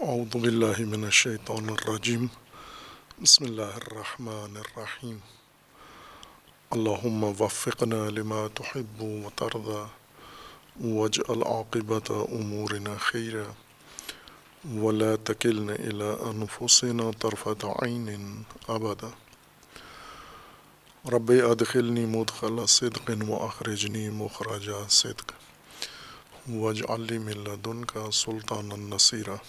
اعوذ باللہ من الشیطان الرجیم بسم اللہ الرحمن الرحیم اللہم وفقنا لما تحب وترضى واجعل عاقبت امورنا خیرا ولا تکلنا الى انفسنا طرفت عین ابدا رب ادخلنی مدخل صدق واخرجنی مخرج صدق واجعل لی من لدنک سلطانا نصیرا۔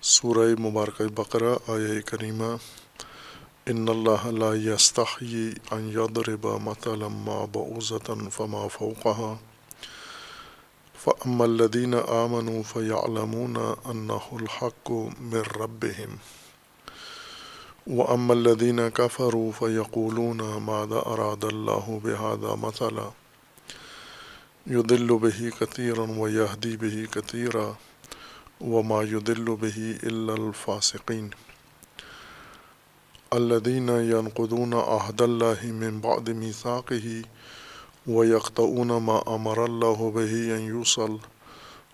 سورہ مبارکہ بقرہ آیہ کریمہ ان اللہ لا یستحیی ان یضرب مثلا ما بعوضة فما فوقها فاما الذین آمنوا فیعلمون انہ الحق من ربهم واما الذین کفروا فیقولون ماذا اراد اللہ بہذا مثلا یضل بہ کثیرا ویہدی بہ کثیرا وما يضل به إلا الفاسقين الذين ينقضون عهد الله من بعد ميثاقه ويقطعون ما أمر الله به أن يوصل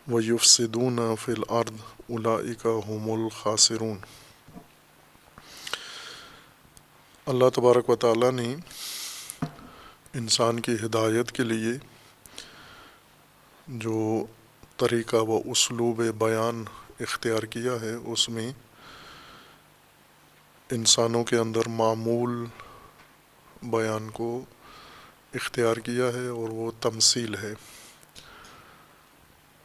ويفسدون في الأرض أولئك هم الخاسرون۔ اللہ تبارک و تعالیٰ نے انسان کی ہدایت کے لیے جو طریقہ و اسلوب بیان اختیار کیا ہے، اس میں انسانوں کے اندر معمول بیان کو اختیار کیا ہے اور وہ تمثیل ہے۔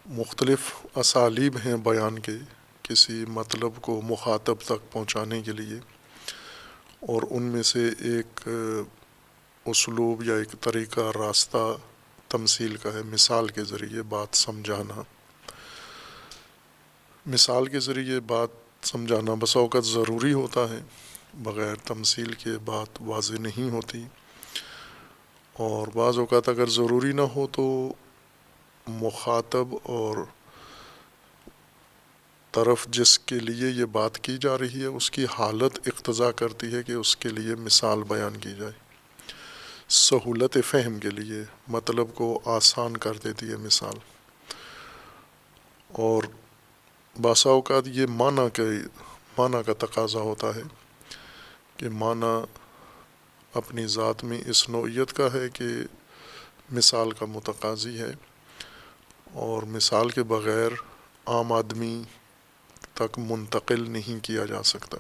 مختلف اسالیب ہیں بیان کے کسی مطلب کو مخاطب تک پہنچانے کے لیے، اور ان میں سے ایک اسلوب یا ایک طریقہ راستہ تمثیل کا ہے، مثال کے ذریعے بات سمجھانا۔ مثال کے ذریعے بات سمجھانا بسا اوقات ضروری ہوتا ہے، بغیر تمثیل کے بات واضح نہیں ہوتی، اور بعض اوقات اگر ضروری نہ ہو تو مخاطب اور طرف جس کے لیے یہ بات کی جا رہی ہے اس کی حالت اقتضا کرتی ہے کہ اس کے لیے مثال بیان کی جائے، سہولت فہم کے لیے مطلب کو آسان کر دیتی ہے مثال۔ اور بعض اوقات یہ معنی کا تقاضا ہوتا ہے کہ معنی اپنی ذات میں اس نوعیت کا ہے کہ مثال کا متقاضی ہے، اور مثال کے بغیر عام آدمی تک منتقل نہیں کیا جا سکتا،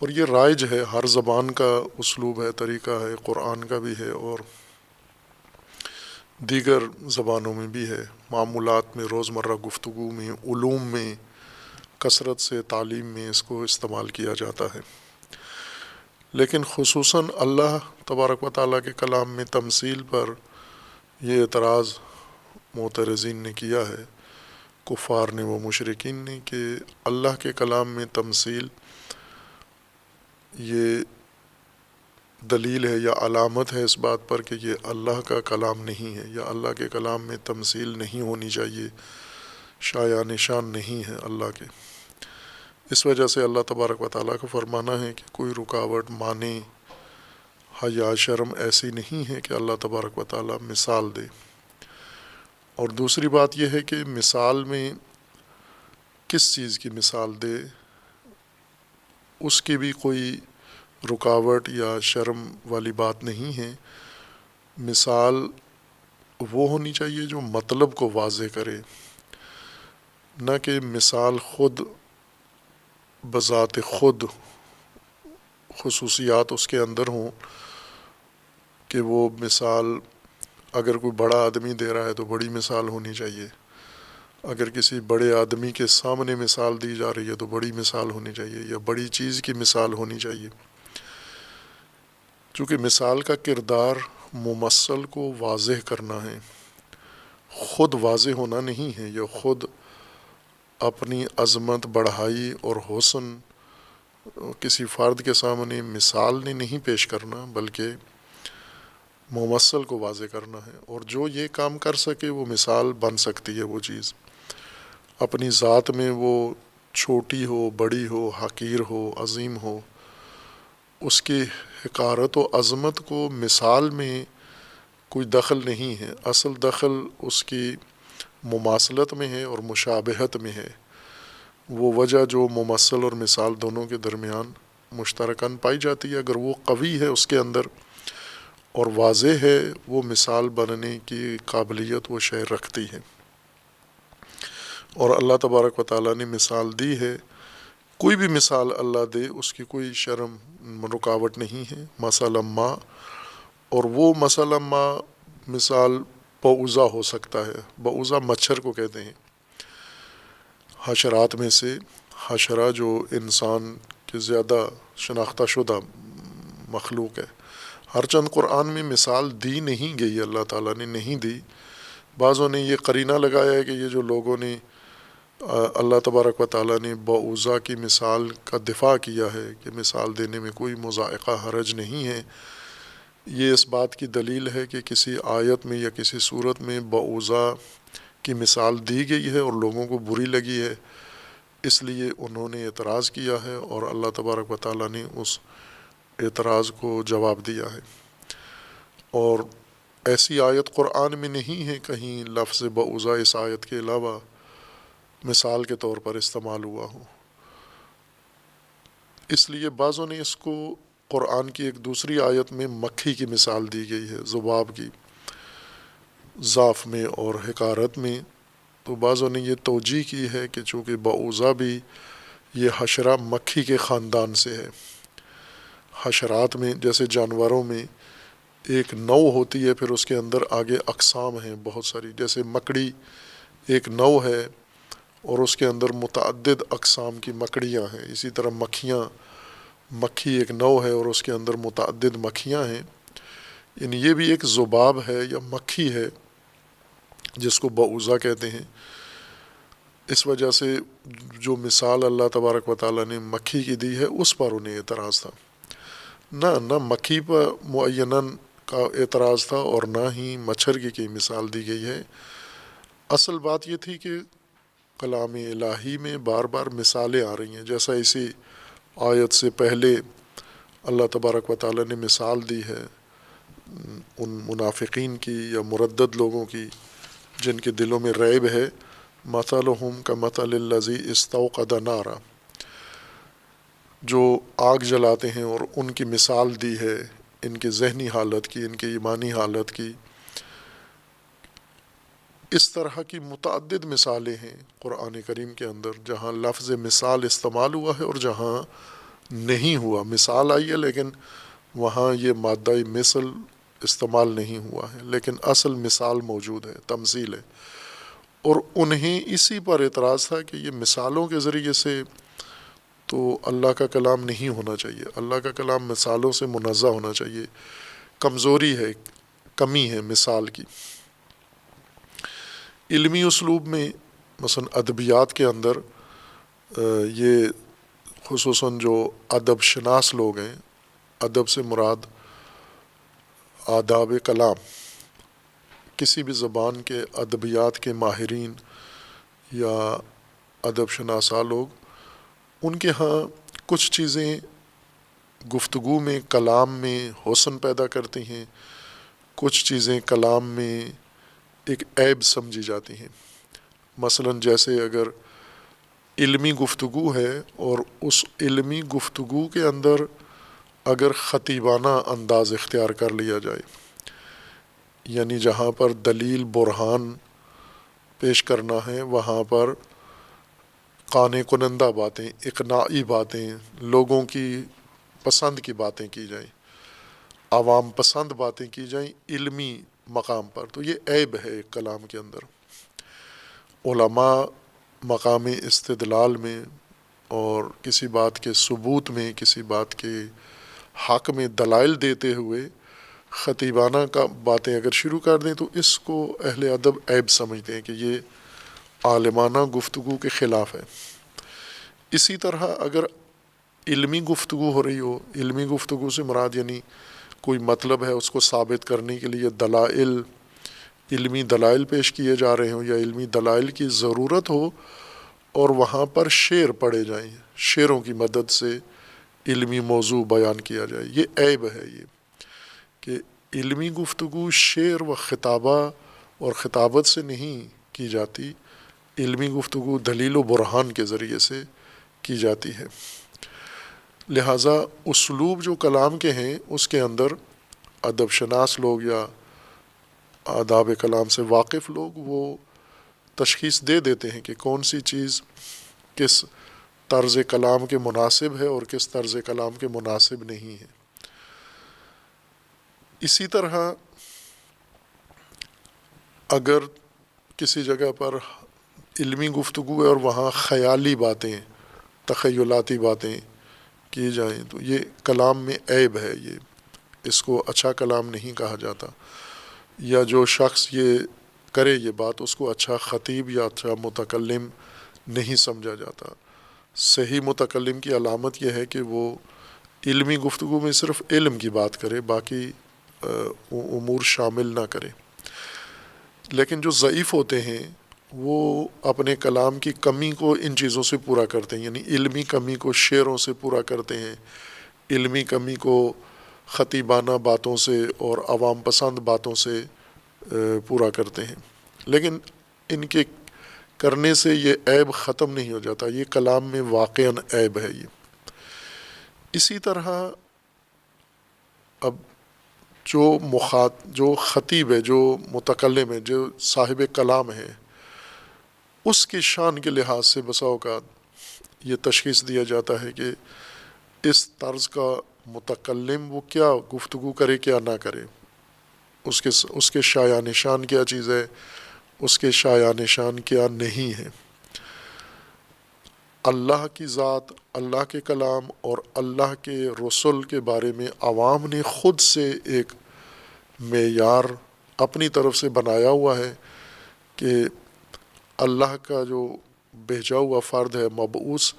اور یہ رائج ہے، ہر زبان کا اسلوب ہے، طریقہ ہے، قرآن کا بھی ہے اور دیگر زبانوں میں بھی ہے، معمولات میں، روزمرہ گفتگو میں، علوم میں، کثرت سے تعلیم میں اس کو استعمال کیا جاتا ہے۔ لیکن خصوصاً اللہ تبارک و تعالیٰ کے کلام میں تمثیل پر یہ اعتراض معترضین نے کیا ہے، کفار نے و مشرکین نے، کہ اللہ کے کلام میں تمثیل یہ دلیل ہے یا علامت ہے اس بات پر کہ یہ اللہ کا کلام نہیں ہے، یا اللہ کے کلام میں تمثیل نہیں ہونی چاہیے، شایع نشان نہیں ہے اللہ کے۔ اس وجہ سے اللہ تبارک و تعالیٰ کا فرمانا ہے کہ کوئی رکاوٹ، معنی، حیا، شرم ایسی نہیں ہے کہ اللہ تبارک و تعالیٰ مثال دے۔ اور دوسری بات یہ ہے کہ مثال میں کس چیز کی مثال دے اس کی بھی کوئی رکاوٹ یا شرم والی بات نہیں ہے۔ مثال وہ ہونی چاہیے جو مطلب کو واضح کرے، نہ کہ مثال خود بذات خود خصوصیات اس کے اندر ہوں کہ وہ مثال اگر کوئی بڑا آدمی دے رہا ہے تو بڑی مثال ہونی چاہیے، اگر کسی بڑے آدمی کے سامنے مثال دی جا رہی ہے تو بڑی مثال ہونی چاہیے یا بڑی چیز کی مثال ہونی چاہیے۔ چونکہ مثال کا کردار ممثل کو واضح کرنا ہے، خود واضح ہونا نہیں ہے، یا خود اپنی عظمت، بڑھائی اور حسن کسی فرد کے سامنے مثال نے نہیں پیش کرنا، بلکہ ممثل کو واضح کرنا ہے۔ اور جو یہ کام کر سکے وہ مثال بن سکتی ہے، وہ چیز اپنی ذات میں وہ چھوٹی ہو، بڑی ہو، حقیر ہو، عظیم ہو، اس کی حقارت و عظمت کو مثال میں کوئی دخل نہیں ہے، اصل دخل اس کی مماثلت میں ہے اور مشابہت میں ہے، وہ وجہ جو ممثل اور مثال دونوں کے درمیان مشترکاً پائی جاتی ہے، اگر وہ قوی ہے اس کے اندر اور واضح ہے، وہ مثال بننے کی قابلیت وہ شے رکھتی ہے۔ اور اللہ تبارک و تعالیٰ نے مثال دی ہے، کوئی بھی مثال اللہ دے اس کی کوئی شرم رکاوٹ نہیں ہے۔ مثلا ما، اور وہ مثلا ما مثال بعوضہ ہو سکتا ہے۔ بعوضہ مچھر کو کہتے ہیں، حشرات میں سے حشرہ جو انسان کے زیادہ شناختہ شدہ مخلوق ہے۔ ہرچند قرآن میں مثال دی نہیں گئی، اللہ تعالیٰ نے نہیں دی۔ بعضوں نے یہ قرینہ لگایا ہے کہ یہ جو لوگوں نے اللہ تبارک و تعالیٰ نے بعوضہ کی مثال کا دفاع کیا ہے کہ مثال دینے میں کوئی مذائقہ حرج نہیں ہے، یہ اس بات کی دلیل ہے کہ کسی آیت میں یا کسی صورت میں بعوضہ کی مثال دی گئی ہے اور لوگوں کو بری لگی ہے، اس لیے انہوں نے اعتراض کیا ہے اور اللہ تبارک و تعالیٰ نے اس اعتراض کو جواب دیا ہے۔ اور ایسی آیت قرآن میں نہیں ہے کہیں لفظ بعوضہ اس آیت کے علاوہ مثال کے طور پر استعمال ہوا ہو، اس لیے بعضوں نے اس کو قرآن کی ایک دوسری آیت میں مکھی کی مثال دی گئی ہے، ذباب کی، ضعف میں اور حقارت میں، تو بعضوں نے یہ توجیہ کی ہے کہ چونکہ بعوضہ بھی یہ حشرہ مکھی کے خاندان سے ہے۔ حشرات میں جیسے جانوروں میں ایک نو ہوتی ہے، پھر اس کے اندر آگے اقسام ہیں بہت ساری، جیسے مکڑی ایک نو ہے اور اس کے اندر متعدد اقسام کی مکڑیاں ہیں، اسی طرح مکھی ایک نو ہے اور اس کے اندر متعدد مکھیاں ہیں، یعنی یہ بھی ایک ذباب ہے یا مکھی ہے جس کو بعوضہ کہتے ہیں۔ اس وجہ سے جو مثال اللہ تبارک و تعالیٰ نے مکھی کی دی ہے اس پر انہیں اعتراض تھا، نہ مکھی پر معیناً کا اعتراض تھا اور نہ ہی مچھر کی مثال دی گئی ہے۔ اصل بات یہ تھی کہ کلام الہی میں بار بار مثالیں آ رہی ہیں، جیسا اسی آیت سے پہلے اللہ تبارک و تعالیٰ نے مثال دی ہے ان منافقین کی یا مردد لوگوں کی جن کے دلوں میں ریب ہے، مثلہم کمثل الذی استوقد نارا، جو آگ جلاتے ہیں، اور ان کی مثال دی ہے ان کی ذہنی حالت کی، ان کی ایمانی حالت کی۔ اس طرح کی متعدد مثالیں ہیں قرآن کریم کے اندر جہاں لفظ مثال استعمال ہوا ہے اور جہاں نہیں ہوا، مثال آئی ہے لیکن وہاں یہ مادہ مثل استعمال نہیں ہوا ہے، لیکن اصل مثال موجود ہے، تمثیل ہے۔ اور انہیں اسی پر اعتراض تھا کہ یہ مثالوں کے ذریعے سے تو اللہ کا کلام نہیں ہونا چاہیے، اللہ کا کلام مثالوں سے منزہ ہونا چاہیے، کمزوری ہے، کمی ہے مثال کی۔ علمی اسلوب میں مثلا ادبیات کے اندر یہ خصوصاً جو ادب شناس لوگ ہیں، ادب سے مراد آداب کلام، کسی بھی زبان کے ادبیات کے ماہرین یا ادب شناسا لوگ، ان کے ہاں کچھ چیزیں گفتگو میں کلام میں حسن پیدا کرتی ہیں، کچھ چیزیں کلام میں ایک عیب سمجھی جاتی ہیں۔ مثلاً جیسے اگر علمی گفتگو ہے اور اس علمی گفتگو کے اندر اگر خطیبانہ انداز اختیار کر لیا جائے، یعنی جہاں پر دلیل برہان پیش کرنا ہے وہاں پر قانع کنندہ باتیں، اقناعی باتیں، لوگوں کی پسند کی باتیں کی جائیں، عوام پسند باتیں کی جائیں علمی مقام پر، تو یہ عیب ہے ایک کلام کے اندر۔ علماء مقام استدلال میں اور کسی بات کے ثبوت میں، کسی بات کے حق میں دلائل دیتے ہوئے خطیبانہ کا باتیں اگر شروع کر دیں تو اس کو اہل ادب عیب سمجھتے ہیں کہ یہ عالمانہ گفتگو کے خلاف ہے۔ اسی طرح اگر علمی گفتگو ہو رہی ہو، علمی گفتگو سے مراد یعنی کوئی مطلب ہے اس کو ثابت کرنے کے لیے دلائل، علمی دلائل پیش کیے جا رہے ہوں یا علمی دلائل کی ضرورت ہو اور وہاں پر شعر پڑھے جائیں، شعروں کی مدد سے علمی موضوع بیان کیا جائے، یہ عیب ہے یہ کہ علمی گفتگو شعر و خطابہ اور خطابت سے نہیں کی جاتی، علمی گفتگو دلیل و برہان کے ذریعے سے کی جاتی ہے۔ لہٰذا اسلوب جو کلام کے ہیں اس کے اندر ادب شناس لوگ یا آداب کلام سے واقف لوگ وہ تشخیص دے دیتے ہیں کہ کون سی چیز کس طرز کلام کے مناسب ہے اور کس طرز کلام کے مناسب نہیں ہے۔ اسی طرح اگر کسی جگہ پر علمی گفتگو ہے اور وہاں خیالی باتیں، تخیلاتی باتیں کی جائیں تو یہ کلام میں عیب ہے، یہ اس کو اچھا کلام نہیں کہا جاتا، یا جو شخص یہ کرے یہ بات اس کو اچھا خطیب یا اچھا متکلم نہیں سمجھا جاتا۔ صحیح متکلم کی علامت یہ ہے کہ وہ علمی گفتگو میں صرف علم کی بات کرے، باقی امور شامل نہ کرے۔ لیکن جو ضعیف ہوتے ہیں وہ اپنے کلام کی کمی کو ان چیزوں سے پورا کرتے ہیں، یعنی علمی کمی کو شعروں سے پورا کرتے ہیں، علمی کمی کو خطیبانہ باتوں سے اور عوام پسند باتوں سے پورا کرتے ہیں، لیکن ان کے کرنے سے یہ عیب ختم نہیں ہو جاتا، یہ کلام میں واقعاً عیب ہے۔ یہ اسی طرح اب جو خطیب ہے، جو متکلم ہے، جو صاحب کلام ہے، اس کی شان کے لحاظ سے بسا اوقات یہ تشخیص دیا جاتا ہے کہ اس طرز کا متکلم وہ کیا گفتگو کرے کیا نہ کرے، اس کے شایع نشان کیا چیز ہے، اس کے شایع نشان کیا نہیں ہے۔ اللہ کی ذات، اللہ کے کلام اور اللہ کے رسول کے بارے میں عوام نے خود سے ایک معیار اپنی طرف سے بنایا ہوا ہے کہ اللہ کا جو بھیجا ہوا فرد ہے مبعوث،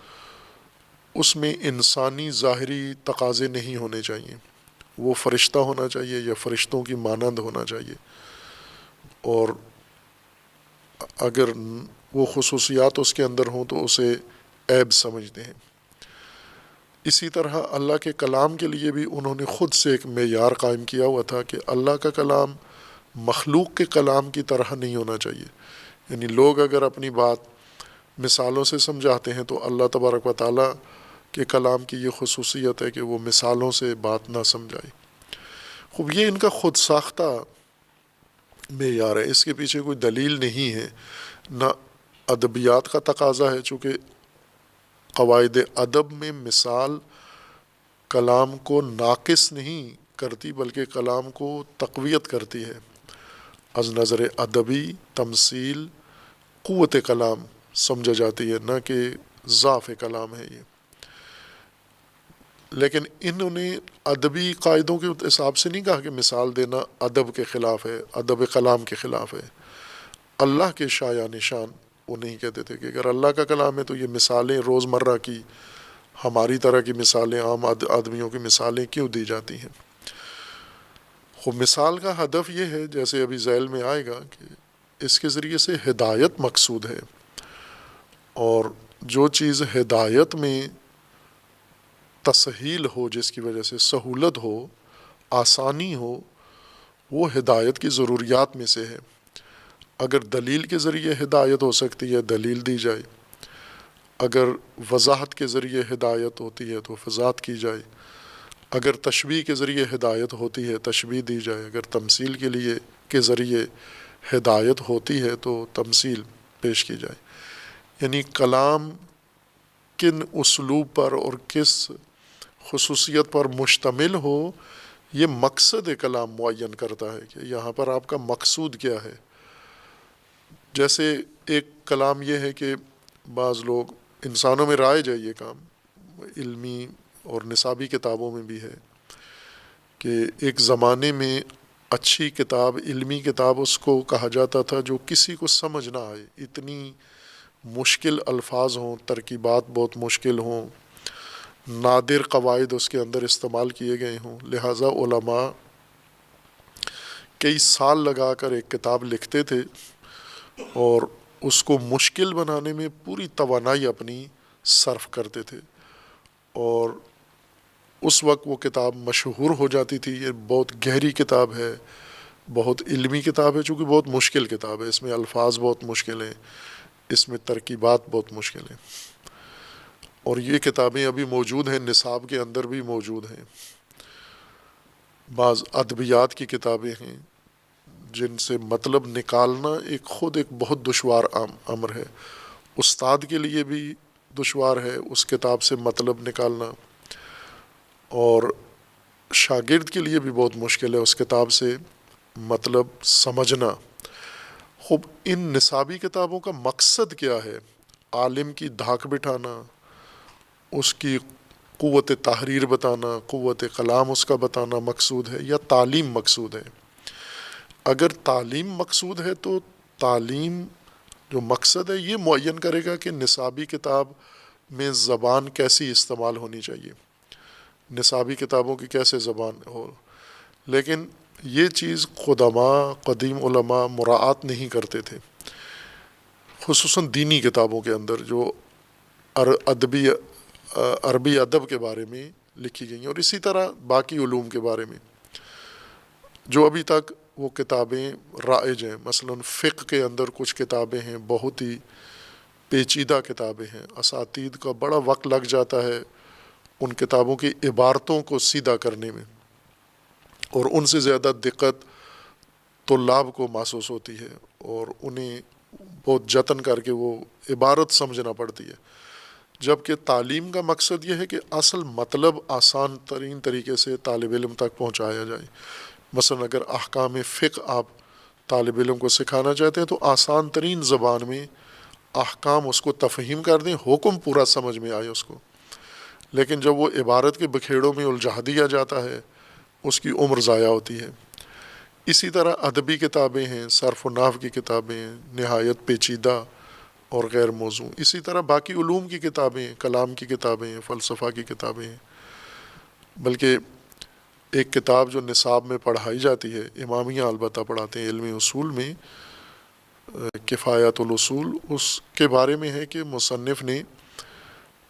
اس میں انسانی ظاہری تقاضے نہیں ہونے چاہیے، وہ فرشتہ ہونا چاہیے یا فرشتوں کی مانند ہونا چاہیے، اور اگر وہ خصوصیات اس کے اندر ہوں تو اسے عیب سمجھتے ہیں۔ اسی طرح اللہ کے کلام کے لیے بھی انہوں نے خود سے ایک معیار قائم کیا ہوا تھا کہ اللہ کا کلام مخلوق کے کلام کی طرح نہیں ہونا چاہیے، یعنی لوگ اگر اپنی بات مثالوں سے سمجھاتے ہیں تو اللہ تبارک و تعالیٰ کے کلام کی یہ خصوصیت ہے کہ وہ مثالوں سے بات نہ سمجھائے۔ خوب یہ ان کا خود ساختہ معیار ہے، اس کے پیچھے کوئی دلیل نہیں ہے، نہ ادبیات کا تقاضا ہے، چونکہ قواعد ادب میں مثال کلام کو ناقص نہیں کرتی بلکہ کلام کو تقویت کرتی ہے۔ از نظر ادبی تمثیل قوت کلام سمجھا جاتی ہے، نہ کہ ضعف کلام ہے یہ۔ لیکن انہوں نے ادبی قاعدوں کے حساب سے نہیں کہا کہ مثال دینا ادب کے خلاف ہے، ادب کلام کے خلاف ہے۔ اللہ کے شایع نشان وہ نہیں کہتے تھے کہ اگر اللہ کا کلام ہے تو یہ مثالیں روزمرہ کی ہماری طرح کی مثالیں، عام آدمیوں کی مثالیں کیوں دی جاتی ہیں۔ خب مثال کا ہدف یہ ہے، جیسے ابھی ذیل میں آئے گا، کہ اس کے ذریعے سے ہدایت مقصود ہے، اور جو چیز ہدایت میں تسہیل ہو، جس کی وجہ سے سہولت ہو، آسانی ہو، وہ ہدایت کی ضروریات میں سے ہے۔ اگر دلیل کے ذریعے ہدایت ہو سکتی ہے دلیل دی جائے، اگر وضاحت کے ذریعے ہدایت ہوتی ہے تو وضاحت کی جائے، اگر تشبیہ کے ذریعے ہدایت ہوتی ہے تشبیہ دی جائے، اگر تمثیل کے ذریعے ہدایت ہوتی ہے تو تمثیل پیش کی جائے۔ یعنی کلام کن اسلوب پر اور کس خصوصیت پر مشتمل ہو، یہ مقصد کلام معین کرتا ہے کہ یہاں پر آپ کا مقصود کیا ہے۔ جیسے ایک کلام یہ ہے کہ بعض لوگ، انسانوں میں رائج ہے یہ کام، علمی اور نصابی کتابوں میں بھی ہے، کہ ایک زمانے میں اچھی کتاب، علمی کتاب اس کو کہا جاتا تھا جو کسی کو سمجھ نہ آئے، اتنی مشکل الفاظ ہوں، ترکیبات بہت مشکل ہوں، نادر قواعد اس کے اندر استعمال کیے گئے ہوں، لہٰذا علماء کئی سال لگا کر ایک کتاب لکھتے تھے اور اس کو مشکل بنانے میں پوری توانائی اپنی صرف کرتے تھے، اور اس وقت وہ کتاب مشہور ہو جاتی تھی۔ یہ بہت گہری کتاب ہے، بہت علمی کتاب ہے، چونکہ بہت مشکل کتاب ہے، اس میں الفاظ بہت مشکل ہیں، اس میں ترکیبات بہت مشکل ہیں، اور یہ کتابیں ابھی موجود ہیں، نصاب کے اندر بھی موجود ہیں۔ بعض ادبیات کی کتابیں ہیں جن سے مطلب نکالنا خود ایک بہت دشوار امر ہے، استاد کے لیے بھی دشوار ہے اس کتاب سے مطلب نکالنا، اور شاگرد کے لیے بھی بہت مشکل ہے اس کتاب سے مطلب سمجھنا۔ خوب ان نصابی کتابوں کا مقصد کیا ہے؟ عالم کی دھاک بٹھانا، اس کی قوت تحریر بتانا، قوت کلام اس کا بتانا مقصود ہے، یا تعلیم مقصود ہے؟ اگر تعلیم مقصود ہے تو تعلیم جو مقصد ہے یہ معین کرے گا کہ نصابی کتاب میں زبان کیسی استعمال ہونی چاہیے، نصابی کتابوں کی کیسے زبان ہو، لیکن یہ چیز قدماء قدیم علماء مراعات نہیں کرتے تھے، خصوصاً دینی کتابوں کے اندر جو عربی ادب کے بارے میں لکھی گئی ہیں، اور اسی طرح باقی علوم کے بارے میں جو ابھی تک وہ کتابیں رائج ہیں۔ مثلا فقہ کے اندر کچھ کتابیں ہیں بہت ہی پیچیدہ کتابیں ہیں، اساتید کا بڑا وقت لگ جاتا ہے ان کتابوں کی عبارتوں کو سیدھا کرنے میں، اور ان سے زیادہ دقت طلاب کو محسوس ہوتی ہے، اور انہیں بہت جتن کر کے وہ عبارت سمجھنا پڑتی ہے، جبکہ تعلیم کا مقصد یہ ہے کہ اصل مطلب آسان ترین طریقے سے طالب علم تک پہنچایا جائے۔ مثلا اگر احکام فقہ آپ طالب علم کو سکھانا چاہتے ہیں تو آسان ترین زبان میں احکام اس کو تفہیم کر دیں، حکم پورا سمجھ میں آئے اس کو، لیکن جب وہ عبارت کے بکھیڑوں میں الجھا دیا جاتا ہے اس کی عمر ضائع ہوتی ہے۔ اسی طرح ادبی کتابیں ہیں، صرف و نحو کی کتابیں ہیں نہایت پیچیدہ اور غیر موزوں، اسی طرح باقی علوم کی کتابیں ہیں، کلام کی کتابیں ہیں، فلسفہ کی کتابیں ہیں، بلکہ ایک کتاب جو نصاب میں پڑھائی جاتی ہے، امامیہ البتہ پڑھاتے ہیں علم اصول میں، کفایت الاصول، اس کے بارے میں ہے کہ مصنف نے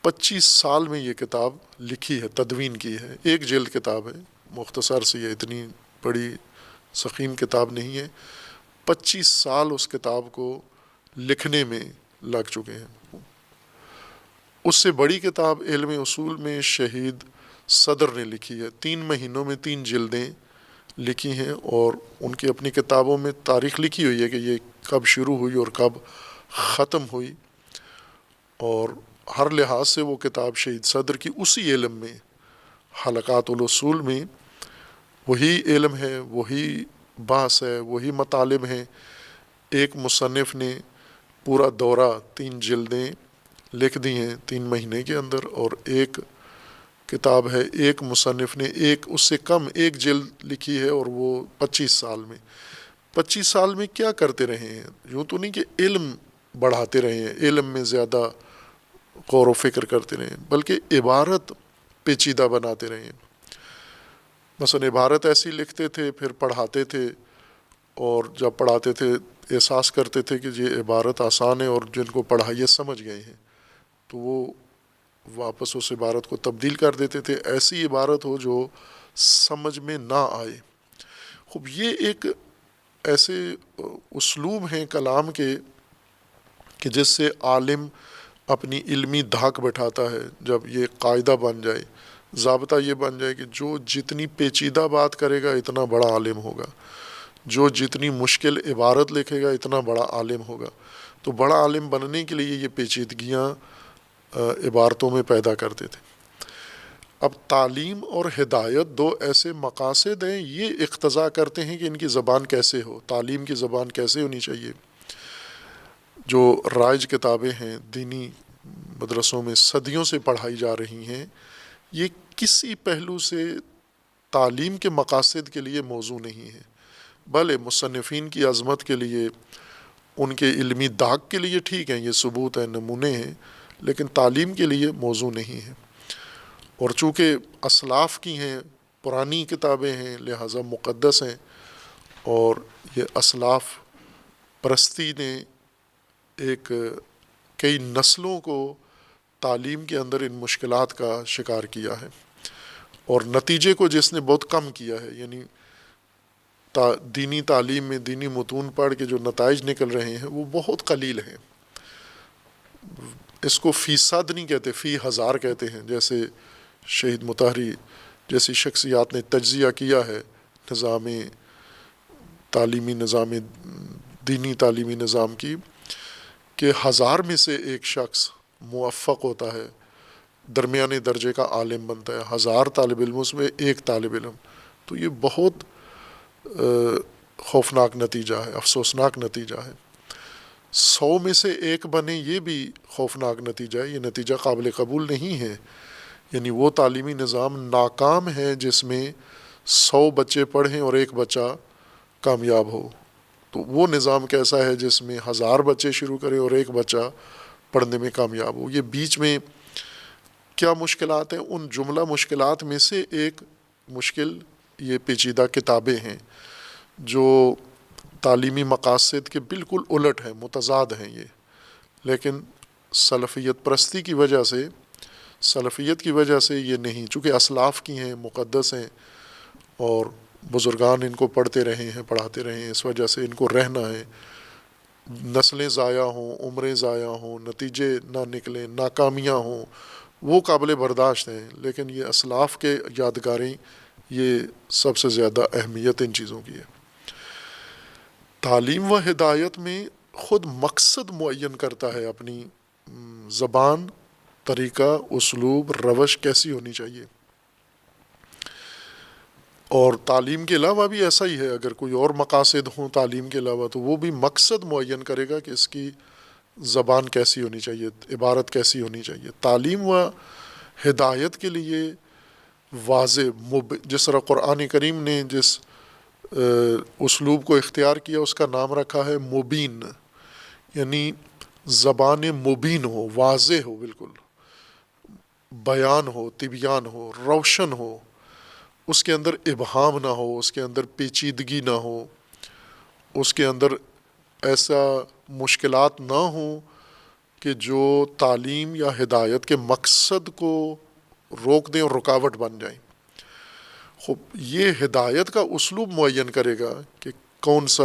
25 سال میں یہ کتاب لکھی ہے، تدوین کی ہے، ایک جلد کتاب ہے، مختصر سی ہے، اتنی بڑی سخیم کتاب نہیں ہے، 25 سال اس کتاب کو لکھنے میں لگ چکے ہیں۔ اس سے بڑی کتاب علم اصول میں شہید صدر نے لکھی ہے، 3 مہینوں میں 3 جلدیں لکھی ہیں، اور ان کی اپنی کتابوں میں تاریخ لکھی ہوئی ہے کہ یہ کب شروع ہوئی اور کب ختم ہوئی، اور ہر لحاظ سے وہ کتاب شہید صدر کی اسی علم میں، حلقات الاصول میں وہی علم ہے، وہی بحث ہے، وہی مطالب ہیں۔ ایک مصنف نے پورا دورہ 3 جلدیں لکھ دی ہیں 3 مہینے کے اندر، اور ایک کتاب ہے ایک مصنف نے اس سے کم ایک جلد لکھی ہے، اور وہ 25 سال میں 25 سال میں کیا کرتے رہے ہیں؟ یوں تو نہیں کہ علم بڑھاتے رہے ہیں، علم میں زیادہ غور و فکر کرتے رہے ہیں، بلکہ عبارت پیچیدہ بناتے رہے ہیں۔ مثلا عبارت ایسی لکھتے تھے، پھر پڑھاتے تھے، اور جب پڑھاتے تھے احساس کرتے تھے کہ یہ عبارت آسان ہے اور جن کو پڑھائیے سمجھ گئے ہیں، تو وہ واپس اس عبارت کو تبدیل کر دیتے تھے، ایسی عبارت ہو جو سمجھ میں نہ آئے۔ خوب یہ ایک ایسے اسلوب ہیں کلام کے کہ جس سے عالم اپنی علمی دھاک بٹھاتا ہے۔ جب یہ قاعدہ بن جائے، ضابطہ یہ بن جائے کہ جو جتنی پیچیدہ بات کرے گا اتنا بڑا عالم ہوگا، جو جتنی مشکل عبارت لکھے گا اتنا بڑا عالم ہوگا، تو بڑا عالم بننے کے لیے یہ پیچیدگیاں عبارتوں میں پیدا کرتے تھے۔ اب تعلیم اور ہدایت 2 ایسے مقاصد ہیں، یہ اقتضا کرتے ہیں کہ ان کی زبان کیسے ہو، تعلیم کی زبان کیسے ہونی چاہیے۔ جو رائج کتابیں ہیں دینی مدرسوں میں صدیوں سے پڑھائی جا رہی ہیں، یہ کسی پہلو سے تعلیم کے مقاصد کے لیے موضوع نہیں ہے، بھلے مصنفین کی عظمت کے لیے، ان کے علمی دھاک کے لیے ٹھیک ہیں، یہ ثبوت ہیں، نمونے ہیں، لیکن تعلیم کے لیے موضوع نہیں ہے۔ اور چونکہ اسلاف کی ہیں، پرانی کتابیں ہیں، لہٰذا مقدس ہیں، اور یہ اسلاف پرستی نے کئی نسلوں کو تعلیم کے اندر ان مشکلات کا شکار کیا ہے، اور نتیجے کو جس نے بہت کم کیا ہے، یعنی دینی تعلیم میں دینی متون پڑھ کے جو نتائج نکل رہے ہیں وہ بہت قلیل ہیں۔ اس کو فیصد نہیں کہتے، فی ہزار کہتے ہیں، جیسے شہید مطہری جیسی شخصیات نے تجزیہ کیا ہے نظام تعلیمی، نظام دینی تعلیمی نظام کی، کہ 1000 میں سے ایک شخص موفق ہوتا ہے، درمیانے درجے کا عالم بنتا ہے، 1000 طالب علموں میں ایک طالب علم، تو یہ بہت خوفناک نتیجہ ہے، افسوسناک نتیجہ ہے۔ 100 میں سے ایک بنے، یہ بھی خوفناک نتیجہ ہے، یہ نتیجہ قابل قبول نہیں ہے۔ یعنی وہ تعلیمی نظام ناکام ہے جس میں 100 بچے پڑھیں اور ایک بچہ کامیاب ہو۔ تو وہ نظام کیسا ہے جس میں 1000 بچے شروع کریں اور ایک بچہ پڑھنے میں کامیاب ہو۔ یہ بیچ میں کیا مشکلات ہیں؟ ان جملہ مشکلات میں سے ایک مشکل یہ پیچیدہ کتابیں ہیں جو تعلیمی مقاصد کے بالکل الٹ ہیں، متضاد ہیں یہ، لیکن سلفیت پرستی کی وجہ سے، سلفیت کی وجہ سے یہ نہیں، چونکہ اسلاف کی ہیں، مقدس ہیں، اور بزرگان ان کو پڑھتے رہے ہیں، پڑھاتے رہے ہیں، اس وجہ سے ان کو رہنا ہے۔ نسلیں ضائع ہوں، عمریں ضائع ہوں، نتیجے نہ نکلیں، ناکامیاں ہوں، وہ قابل برداشت ہیں، لیکن یہ اسلاف کے یادگاریں، یہ سب سے زیادہ اہمیت ان چیزوں کی ہے۔ تعلیم و ہدایت میں خود مقصد معین کرتا ہے اپنی زبان، طریقہ، اسلوب، روش کیسی ہونی چاہیے۔ اور تعلیم کے علاوہ بھی ایسا ہی ہے، اگر کوئی اور مقاصد ہوں تعلیم کے علاوہ تو وہ بھی مقصد معین کرے گا کہ اس کی زبان کیسی ہونی چاہیے، عبارت کیسی ہونی چاہیے۔ تعلیم و ہدایت کے لیے واضح، جس طرح قرآن کریم نے جس اسلوب کو اختیار کیا اس کا نام رکھا ہے مبین، یعنی زبان مبین ہو، واضح ہو، بالکل بیان ہو، تبیان ہو، روشن ہو، اس کے اندر ابہام نہ ہو، اس کے اندر پیچیدگی نہ ہو، اس کے اندر ایسا مشکلات نہ ہوں کہ جو تعلیم یا ہدایت کے مقصد کو روک دیں اور رکاوٹ بن جائیں۔ خوب یہ ہدایت کا اسلوب معین کرے گا کہ کون سا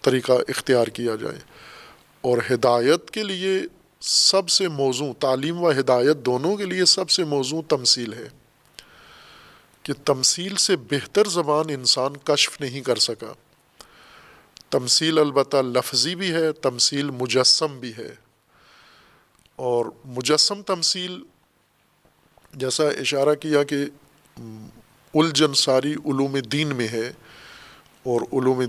طریقہ اختیار کیا جائے، اور ہدایت کے لیے سب سے موزوں، تعلیم و ہدایت دونوں کے لیے سب سے موزوں تمثیل ہے، کہ تمثیل سے بہتر زبان انسان کشف نہیں کر سکا۔ تمثیل البتہ لفظی بھی ہے، تمثیل مجسم بھی ہے، اور مجسم تمثیل جیسا اشارہ کیا کہ الجھن ساری علوم دین میں ہے، اور علوم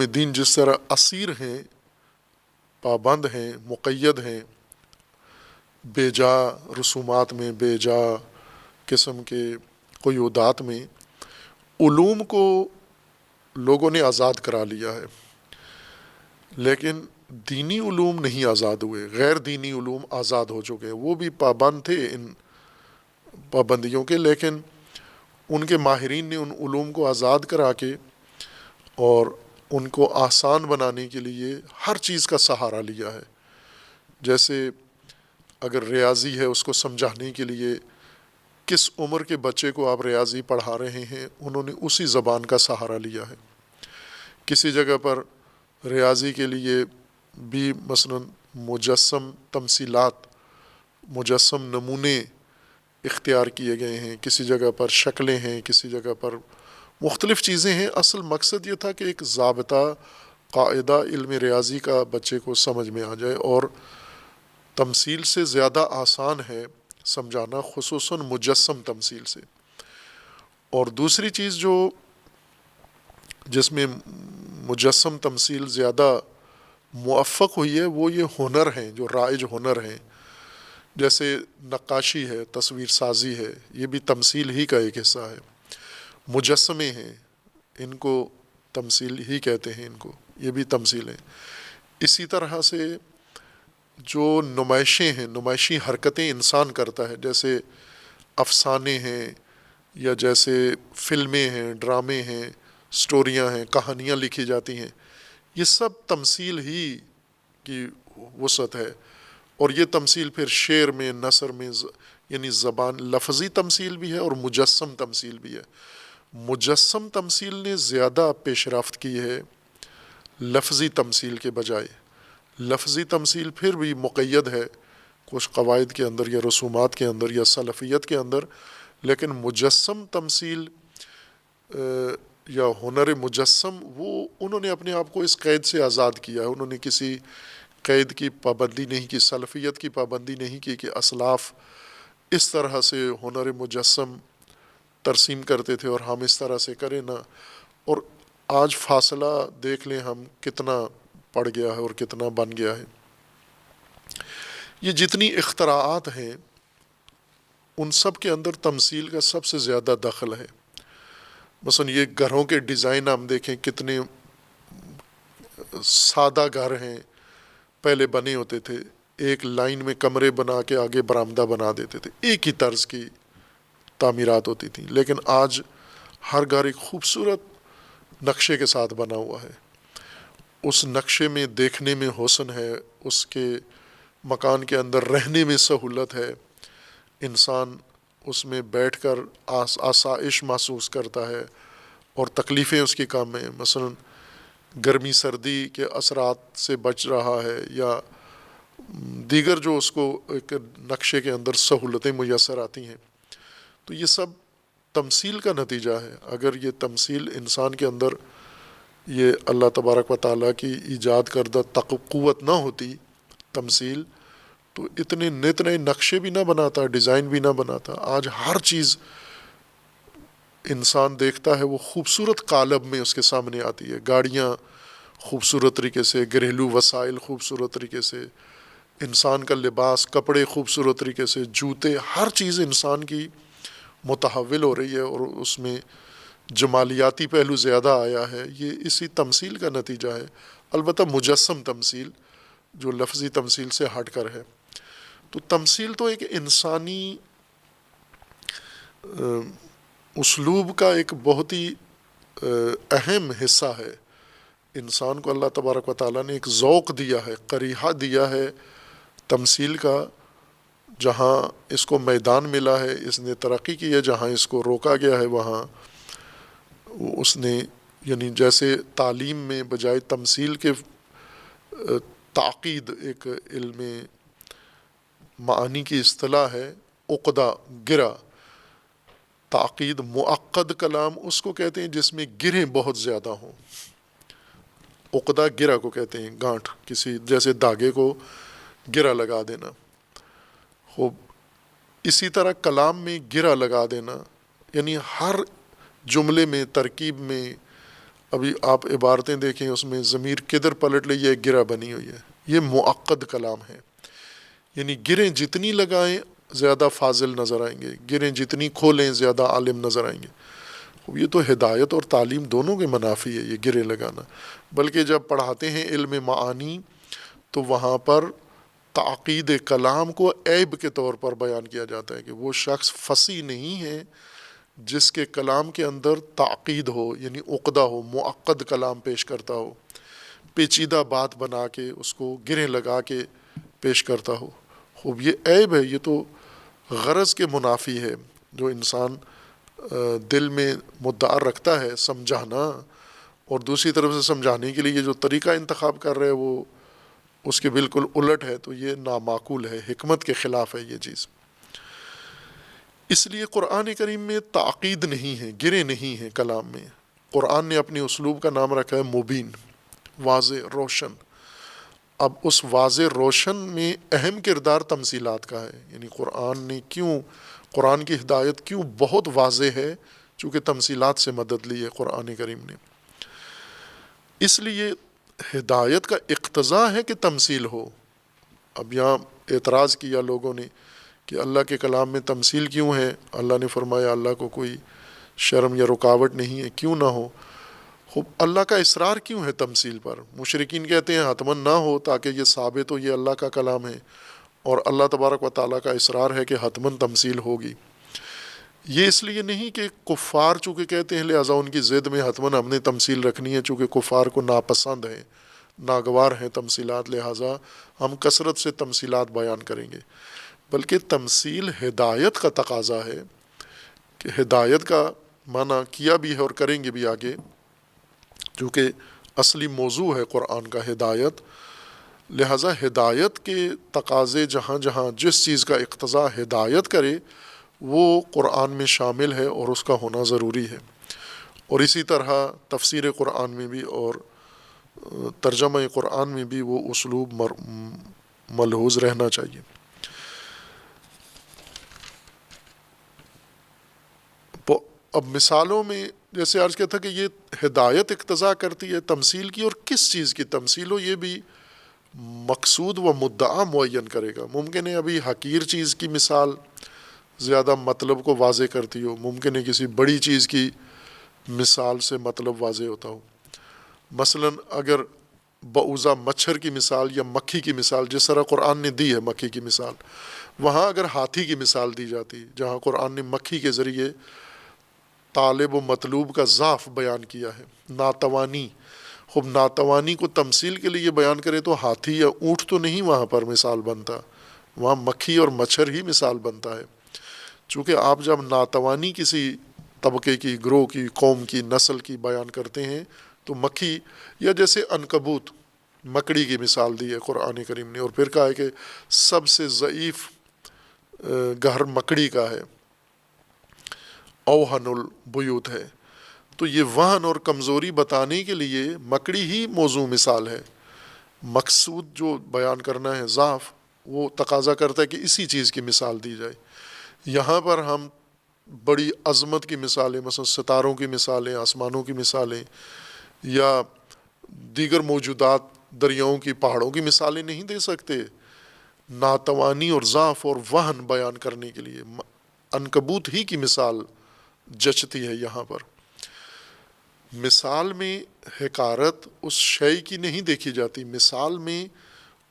دین جس طرح اسیر ہیں، پابند ہیں، مقید ہیں، بے جا رسومات میں، بے جا قسم کے قیودات میں، علوم کو لوگوں نے آزاد کرا لیا ہے، لیکن دینی علوم نہیں آزاد ہوئے، غیر دینی علوم آزاد ہو چکے ہیں۔ وہ بھی پابند تھے ان پابندیوں کے، لیکن ان کے ماہرین نے ان علوم کو آزاد کرا کے اور ان کو آسان بنانے کے لیے ہر چیز کا سہارا لیا ہے۔ جیسے اگر ریاضی ہے، اس کو سمجھانے کے لیے کس عمر کے بچے کو آپ ریاضی پڑھا رہے ہیں، انہوں نے اسی زبان کا سہارا لیا ہے۔ کسی جگہ پر ریاضی کے لیے بھی مثلا مجسم تمثیلات، مجسم نمونے اختیار کیے گئے ہیں، کسی جگہ پر شکلیں ہیں، کسی جگہ پر مختلف چیزیں ہیں۔ اصل مقصد یہ تھا کہ ایک ضابطہ، قاعدہ علم ریاضی کا بچے کو سمجھ میں آ جائے، اور تمثیل سے زیادہ آسان ہے سمجھانا، خصوصاً مجسم تمثیل سے۔ اور دوسری چیز جو جس میں مجسم تمثیل زیادہ موفق ہوئی ہے وہ یہ ہنر ہیں، جو رائج ہنر ہیں، جیسے نقاشی ہے، تصویر سازی ہے، یہ بھی تمثیل ہی کا ایک حصہ ہے۔ مجسمے ہیں، ان کو تمثیل ہی کہتے ہیں، ان کو، یہ بھی تمثیل ہیں۔ اسی طرح سے جو نمائشیں ہیں، نمائشی حرکتیں انسان کرتا ہے، جیسے افسانے ہیں، یا جیسے فلمیں ہیں، ڈرامے ہیں، سٹوریاں ہیں، کہانیاں لکھی جاتی ہیں، یہ سب تمثیل ہی کی وسعت ہے۔ اور یہ تمثیل پھر شعر میں، نثر میں، یعنی زبان لفظی تمثیل بھی ہے اور مجسم تمثیل بھی ہے۔ مجسم تمثیل نے زیادہ پیش رفت کی ہے لفظی تمثیل کے بجائے، لفظی تمثیل پھر بھی مقید ہے کچھ قواعد کے اندر یا رسومات کے اندر یا سلفیت کے اندر، لیکن مجسم تمثیل یا ہنر مجسم، وہ انہوں نے اپنے آپ کو اس قید سے آزاد کیا ہے. انہوں نے کسی قید کی پابندی نہیں کی، سلفیت کی پابندی نہیں کی کہ اسلاف اس طرح سے ہنر مجسم ترسیم کرتے تھے اور ہم اس طرح سے کریں نا. اور آج فاصلہ دیکھ لیں ہم کتنا پڑ گیا ہے اور کتنا بن گیا ہے. یہ جتنی اختراعات ہیں ان سب کے اندر تمثیل کا سب سے زیادہ دخل ہے. مثلا یہ گھروں کے ڈیزائن ہم دیکھیں کتنے سادہ گھر ہیں پہلے بنے ہوتے تھے، ایک لائن میں کمرے بنا کے آگے برآمدہ بنا دیتے تھے، ایک ہی طرز کی تعمیرات ہوتی تھیں. لیکن آج ہر گھر ایک خوبصورت نقشے کے ساتھ بنا ہوا ہے، اس نقشے میں دیکھنے میں حسن ہے، اس کے مکان کے اندر رہنے میں سہولت ہے، انسان اس میں بیٹھ کر آسائش محسوس کرتا ہے اور تکلیفیں اس کی کم ہیں. مثلا گرمی سردی کے اثرات سے بچ رہا ہے یا دیگر جو اس کو ایک نقشے کے اندر سہولتیں میسر آتی ہیں. تو یہ سب تمثیل کا نتیجہ ہے. اگر یہ تمثیل انسان کے اندر یہ اللہ تبارک و تعالیٰ کی ایجاد کردہ قوت نہ ہوتی تمثیل، تو اتنے نئے نقشے بھی نہ بناتا، ڈیزائن بھی نہ بناتا. آج ہر چیز انسان دیکھتا ہے وہ خوبصورت قالب میں اس کے سامنے آتی ہے. گاڑیاں خوبصورت طریقے سے، گھریلو وسائل خوبصورت طریقے سے، انسان کا لباس، کپڑے خوبصورت طریقے سے، جوتے، ہر چیز انسان کی متحول ہو رہی ہے اور اس میں جمالیاتی پہلو زیادہ آیا ہے. یہ اسی تمثیل کا نتیجہ ہے. البتہ مجسم تمثیل جو لفظی تمثیل سے ہٹ کر ہے. تو تمثیل تو ایک انسانی اسلوب کا ایک بہت ہی اہم حصہ ہے. انسان کو اللہ تبارک و تعالیٰ نے ایک ذوق دیا ہے، قریحہ دیا ہے تمثیل کا. جہاں اس کو میدان ملا ہے اس نے ترقی کی ہے، جہاں اس کو روکا گیا ہے وہاں اس نے، یعنی جیسے تعلیم میں بجائے تمثیل کے تعقید، ایک علم معانی کی اصطلاح ہے عقدہ، گرہ. تعقید معقد کلام اس کو کہتے ہیں جس میں گرہیں بہت زیادہ ہوں. عقدہ گرہ کو کہتے ہیں، گانٹھ، کسی جیسے دھاگے کو گرہ لگا دینا. خوب اسی طرح کلام میں گرہ لگا دینا، یعنی ہر جملے میں، ترکیب میں. ابھی آپ عبارتیں دیکھیں اس میں ضمیر کدھر پلٹ لے، یہ گرہ بنی ہوئی ہے. یہ معقد کلام ہے، یعنی گرہیں جتنی لگائیں زیادہ فاضل نظر آئیں گے، گرہیں جتنی کھولیں زیادہ عالم نظر آئیں گے. یہ تو ہدایت اور تعلیم دونوں کے منافی ہے یہ گرے لگانا. بلکہ جب پڑھاتے ہیں علم معانی تو وہاں پر تعقید کلام کو عیب کے طور پر بیان کیا جاتا ہے کہ وہ شخص فصیح نہیں ہے جس کے کلام کے اندر تعقید ہو، یعنی عقدہ ہو، معقد کلام پیش کرتا ہو، پیچیدہ بات بنا کے اس کو گرہیں لگا کے پیش کرتا ہو. خوب یہ عیب ہے، یہ تو غرض کے منافی ہے. جو انسان دل میں مدعا رکھتا ہے سمجھانا، اور دوسری طرف سے سمجھانے کے لیے جو طریقہ انتخاب کر رہے وہ اس کے بالکل الٹ ہے، تو یہ نامعقول ہے، حکمت کے خلاف ہے یہ چیز. اس لیے قرآن کریم میں تعقید نہیں ہے، گرے نہیں ہیں کلام میں. قرآن نے اپنے اسلوب کا نام رکھا ہے مبین، واضح، روشن. اب اس واضح روشن میں اہم کردار تمثیلات کا ہے. یعنی قرآن کی ہدایت کیوں بہت واضح ہے، چونکہ تمثیلات سے مدد لی ہے قرآن کریم نے. اس لیے ہدایت کا اقتضا ہے کہ تمثیل ہو. اب یہاں اعتراض کیا لوگوں نے کہ اللہ کے کلام میں تمثیل کیوں ہے؟ اللہ نے فرمایا اللہ کو کوئی شرم یا رکاوٹ نہیں ہے، کیوں نہ ہو. خوب اللہ کا اصرار کیوں ہے تمثیل پر؟ مشرکین کہتے ہیں حتماً نہ ہو تاکہ یہ ثابت ہو یہ اللہ کا کلام ہے، اور اللہ تبارک و تعالیٰ کا اصرار ہے کہ حتماً تمثیل ہوگی. یہ اس لیے نہیں کہ کفار چونکہ کہتے ہیں لہٰذا ان کی ضد میں حتماً ہم نے تمثیل رکھنی ہے، چونکہ کفار کو ناپسند ہے، ناگوار ہیں تمثیلات، لہٰذا ہم کثرت سے تمثیلات بیان کریں گے. بلکہ تمثیل ہدایت کا تقاضا ہے کہ ہدایت کا معنی کیا بھی ہے اور کریں گے بھی آگے، چونکہ اصلی موضوع ہے قرآن کا ہدایت. لہٰذا ہدایت کے تقاضے جہاں جہاں جس چیز کا اقتضا ہدایت کرے وہ قرآن میں شامل ہے اور اس کا ہونا ضروری ہے۔ اور اسی طرح تفسیر قرآن میں بھی اور ترجمہ قرآن میں بھی وہ اسلوب ملحوظ رہنا چاہیے۔ اب مثالوں میں جیسے عرض کیا تھا کہ یہ ہدایت اقتضا کرتی ہے تمثیل کی، اور کس چیز کی تمثیل ہو یہ بھی مقصود و مدعا معین کرے گا۔ ممکن ہے ابھی حقیر چیز کی مثال زیادہ مطلب کو واضح کرتی ہو، ممکن ہے کسی بڑی چیز کی مثال سے مطلب واضح ہوتا ہو۔ مثلا اگر بعوضہ مچھر کی مثال یا مکھی کی مثال جس طرح قرآن نے دی ہے مکھی کی مثال، وہاں اگر ہاتھی کی مثال دی جاتی جہاں قرآن نے مکھی کے ذریعے طالب و مطلوب کا ضعف بیان کیا ہے، ناتوانی، خب ناتوانی کو تمثیل کے لیے بیان کرے تو ہاتھی یا اونٹ تو نہیں وہاں پر مثال بنتا، وہاں مکھی اور مچھر ہی مثال بنتا ہے۔ چونکہ آپ جب ناتوانی کسی طبقے کی، گروہ کی، قوم کی، نسل کی بیان کرتے ہیں تو مکھی، یا جیسے عنکبوت مکڑی کی مثال دی ہے قرآن کریم نے، اور پھر کہا ہے کہ سب سے ضعیف گھر مکڑی کا ہے، اوہن البیوت ہے۔ تو یہ وہن اور کمزوری بتانے کے لیے مکڑی ہی موضوع مثال ہے۔ مقصود جو بیان کرنا ہے ضعف، وہ تقاضا کرتا ہے کہ اسی چیز کی مثال دی جائے۔ یہاں پر ہم بڑی عظمت کی مثالیں، مثلا ستاروں کی مثالیں، آسمانوں کی مثالیں، یا دیگر موجودات دریاؤں کی، پہاڑوں کی مثالیں نہیں دے سکتے ناتوانی اور ضعف اور وہن بیان کرنے کے لیے۔ عنکبوت ہی کی مثال جچتی ہے یہاں پر۔ مثال میں حقارت اس شے کی نہیں دیکھی جاتی، مثال میں